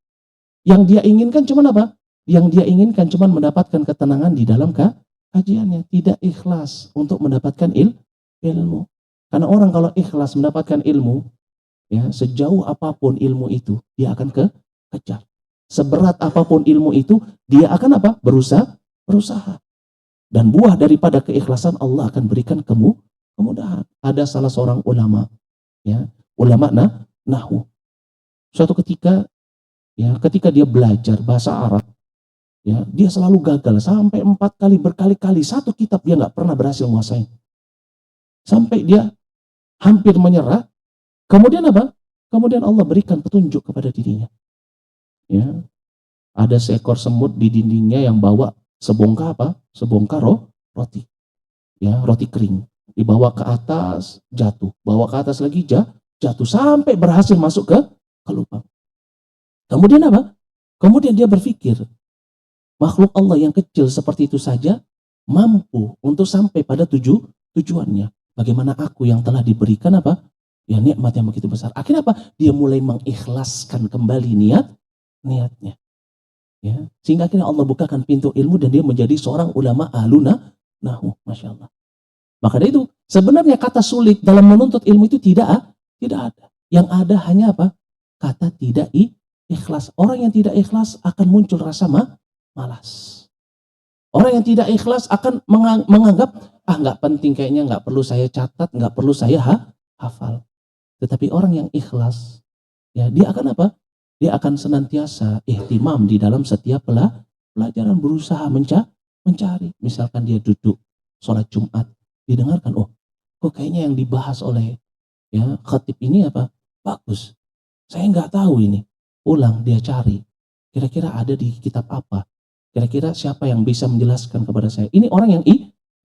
yang dia inginkan cuma apa? Yang dia inginkan cuma mendapatkan ketenangan di dalam kajiannya. Tidak ikhlas untuk mendapatkan ilmu. Karena orang kalau ikhlas mendapatkan ilmu, ya, sejauh apapun ilmu itu dia akan kejar. Seberat apapun ilmu itu dia akan apa? Berusaha. Dan buah daripada keikhlasan Allah akan berikan kemudahan. Ada salah seorang ulama, ya, ulama nahwu. Suatu ketika, ya, ketika dia belajar bahasa Arab, ya, dia selalu gagal sampai 4 kali berkali-kali satu kitab dia nggak pernah berhasil menguasai. Sampai dia hampir menyerah. Kemudian apa? Kemudian Allah berikan petunjuk kepada dirinya. Ya, ada seekor semut di dindingnya yang bawa sebongkah apa? Sebongkah roti. Ya, roti kering. Dibawa ke atas, jatuh. Bawa ke atas lagi, jatuh. Sampai berhasil masuk ke lubang. Kemudian apa? Kemudian dia berpikir, makhluk Allah yang kecil seperti itu saja mampu untuk sampai pada tujuannya. Bagaimana aku yang telah diberikan apa? Ya, nikmat yang begitu besar. Akhirnya apa? Dia mulai mengikhlaskan kembali niatnya. Ya, sehingga akhirnya Allah bukakan pintu ilmu dan dia menjadi seorang ulama ahluna nahwu. Masya Allah. Maka dari itu sebenarnya kata sulit dalam menuntut ilmu itu tidak ada. Yang ada hanya apa? Kata tidak ikhlas. Orang yang tidak ikhlas akan muncul rasa malas. Orang yang tidak ikhlas akan menganggap nggak penting, kayaknya nggak perlu saya catat, nggak perlu saya hafal. Tetapi orang yang ikhlas, ya, dia akan apa? Dia akan senantiasa ihtimam di dalam setiap pelajaran, berusaha mencari. Misalkan dia duduk sholat Jumat, didengarkan, kok kayaknya yang dibahas oleh, ya, khatib ini apa? Bagus. Saya nggak tahu ini. Ulang dia cari. Kira-kira ada di kitab apa? Kira-kira siapa yang bisa menjelaskan kepada saya? Ini orang yang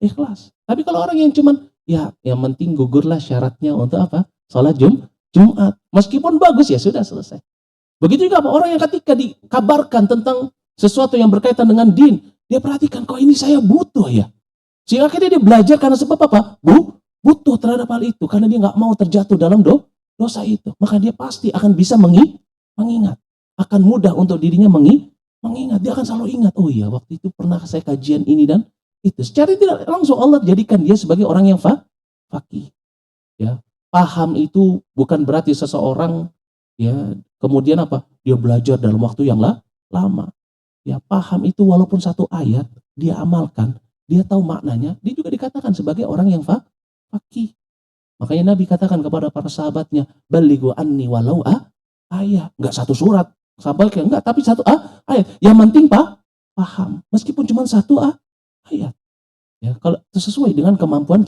ikhlas. Tapi kalau orang yang cuman, ya, yang penting gugurlah syaratnya untuk apa? Sholat Jumat. Meskipun bagus, ya sudah selesai. Begitu juga apa? Orang yang ketika dikabarkan tentang sesuatu yang berkaitan dengan din, dia perhatikan, kok ini saya butuh ya. Sehingga akhirnya dia belajar karena sebab apa? Butuh terhadap hal itu. Karena dia nggak mau terjatuh dalam dosa itu. Maka dia pasti akan bisa mengingat. Akan mudah untuk dirinya mengingat. Dia akan selalu ingat, oh iya waktu itu pernah saya kajian ini dan itu. Secara tidak langsung Allah jadikan dia sebagai orang yang faqih. Ya. Paham itu bukan berarti seseorang, ya, kemudian apa? Dia belajar dalam waktu yang lama. Ya, paham itu walaupun satu ayat dia amalkan, dia tahu maknanya, dia juga dikatakan sebagai orang yang faqih. Makanya Nabi katakan kepada para sahabatnya, balighu anni walau ayat, enggak satu surat, sampaikan enggak, tapi satu ayat. Yang penting paham, meskipun cuma satu ayat. Ya, kalau sesuai dengan kemampuan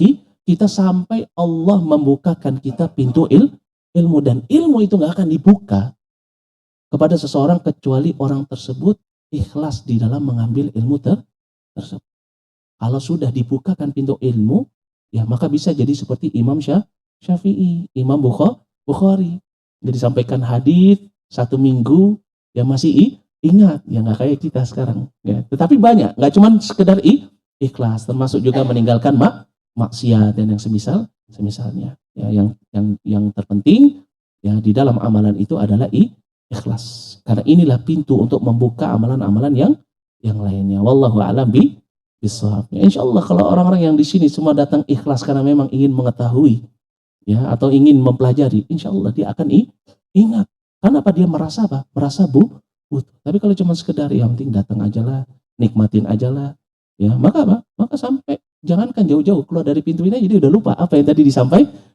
kita sampai Allah membukakan kita pintu ilmu, dan ilmu itu nggak akan dibuka kepada seseorang kecuali orang tersebut ikhlas di dalam mengambil ilmu tersebut. Kalau sudah dibukakan pintu ilmu, ya maka bisa jadi seperti Imam Syafi'i, Imam Bukhari. Jadi sampaikan hadis 1 minggu, ya masih ingat, ya nggak kayak kita sekarang. Ya. Tetapi banyak, nggak cuma sekedar ikhlas, termasuk juga meninggalkan maksiat dan yang semisalnya. Ya, yang terpenting ya di dalam amalan itu adalah ikhlas. Karena inilah pintu untuk membuka amalan-amalan yang lainnya. Wallahu a'lam bishawab. Ya, insyaallah kalau orang-orang yang di sini semua datang ikhlas karena memang ingin mengetahui ya atau ingin mempelajari, insyaallah dia akan ingat. Karena apa? Dia merasa apa? Merasa butuh. Tapi kalau cuma sekedar yang penting datang aja lah, nikmatin aja lah, ya maka apa? Maka sampai jangankan jauh-jauh keluar dari pintu ini jadi udah lupa apa yang tadi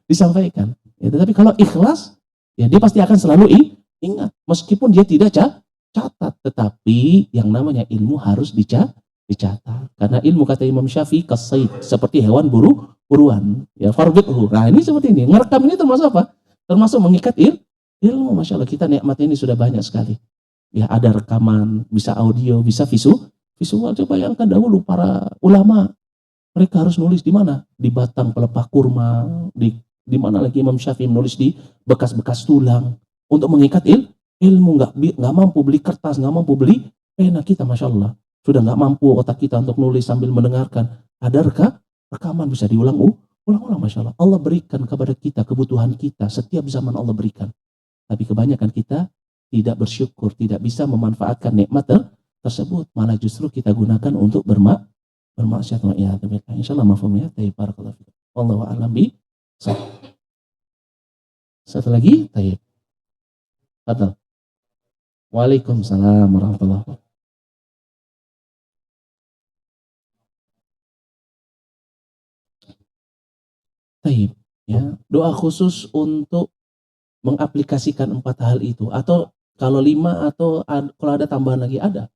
disampaikan. Ya, tetapi kalau ikhlas, ya dia pasti akan selalu ingat, meskipun dia tidak catat. Tetapi yang namanya ilmu harus dicatat. Karena ilmu kata Imam Syafi'i kasaid, seperti hewan buruan. Ya farbithu. Nah ini seperti ini. Ngerekam ini termasuk apa? Termasuk mengikat ilmu. Masya Allah kita nikmatnya ini sudah banyak sekali. Ya ada rekaman, bisa audio, bisa visual. Coba bayangkan dahulu para ulama, mereka harus nulis di mana? Di batang pelepah kurma, di mana lagi Imam Syafi'i menulis di bekas-bekas tulang untuk mengikat ilmu. Nggak mampu beli kertas, nggak mampu beli pena. Kita Masya Allah sudah nggak mampu otak kita untuk nulis sambil mendengarkan. Ada rekaman bisa diulang-ulang. Masya Allah. Allah berikan kepada kita kebutuhan kita setiap zaman, Allah berikan. Tapi kebanyakan kita tidak bersyukur, tidak bisa memanfaatkan nikmat tersebut, malah justru kita gunakan untuk bermaksiat. Insyaallah mafhum ya. Tayyib, barakallahu fikum. Wallahu a'lam bi. Satu lagi, tayyib. Fadal. Waalaikumsalam warahmatullahi wabarakatuh. Tayyib, ya. Doa khusus untuk mengaplikasikan 4 hal itu, atau kalau 5, atau kalau ada tambahan lagi, ada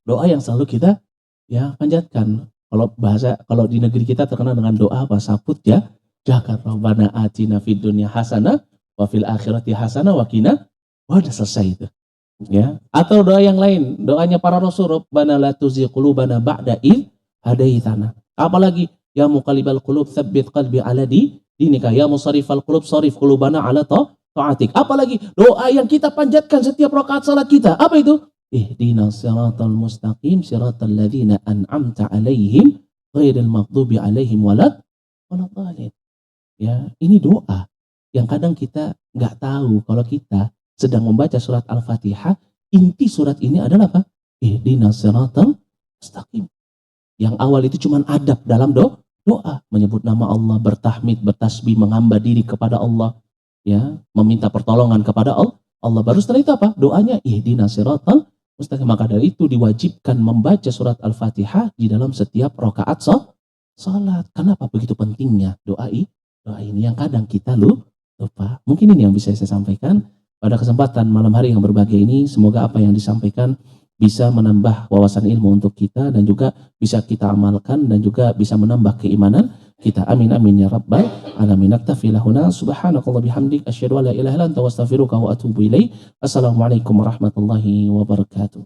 doa yang selalu kita ya panjatkan. Kalau di negeri kita terkenal dengan doa apa? Saput ya jagat, Rabbana atina fid dunya hasanah wa fil akhirati hasanah wa qina. Udah selesai itu. Ya. Atau doa yang lain, doanya para rasul, Rabbana la tuzigh qulubana ba'da idh hadaitana. Apalagi ya muqallibal qulub tsabbit qalbi ala dinika, ya musarrifal qulub sarif qulubana ala ta'atik. Apalagi doa yang kita panjatkan setiap rakaat salat kita. Apa itu? Ihdinas siratal mustaqim siratal ladzina an'amta 'alaihim ghairil maghdubi 'alaihim waladhdallin. Ya, ini doa yang kadang kita nggak tahu kalau kita sedang membaca surat Al-Fatihah, inti surat ini adalah apa? Ihdinas siratal mustaqim. Yang awal itu cuma adab dalam doa, menyebut nama Allah, bertahmid, bertasbih, menghamba diri kepada Allah, ya, meminta pertolongan kepada Allah. Baru setelah itu apa? Doanya ihdinas siratal mustaqim. Maka dari itu diwajibkan membaca surat Al-Fatihah di dalam setiap rakaat salat. Kenapa begitu pentingnya doa ini yang kadang kita lupa. Mungkin ini yang bisa saya sampaikan pada kesempatan malam hari yang berbahagia ini. Semoga apa yang disampaikan bisa menambah wawasan ilmu untuk kita dan juga bisa kita amalkan dan juga bisa menambah keimanan kita. Amin amin ya rabbal alamin. Naktafi lahuna subhanakallah bihamdik asyhadu an la ilaha illa anta astaghfiruka wa atubu ilaik. Assalamualaikum warahmatullahi wabarakatuh.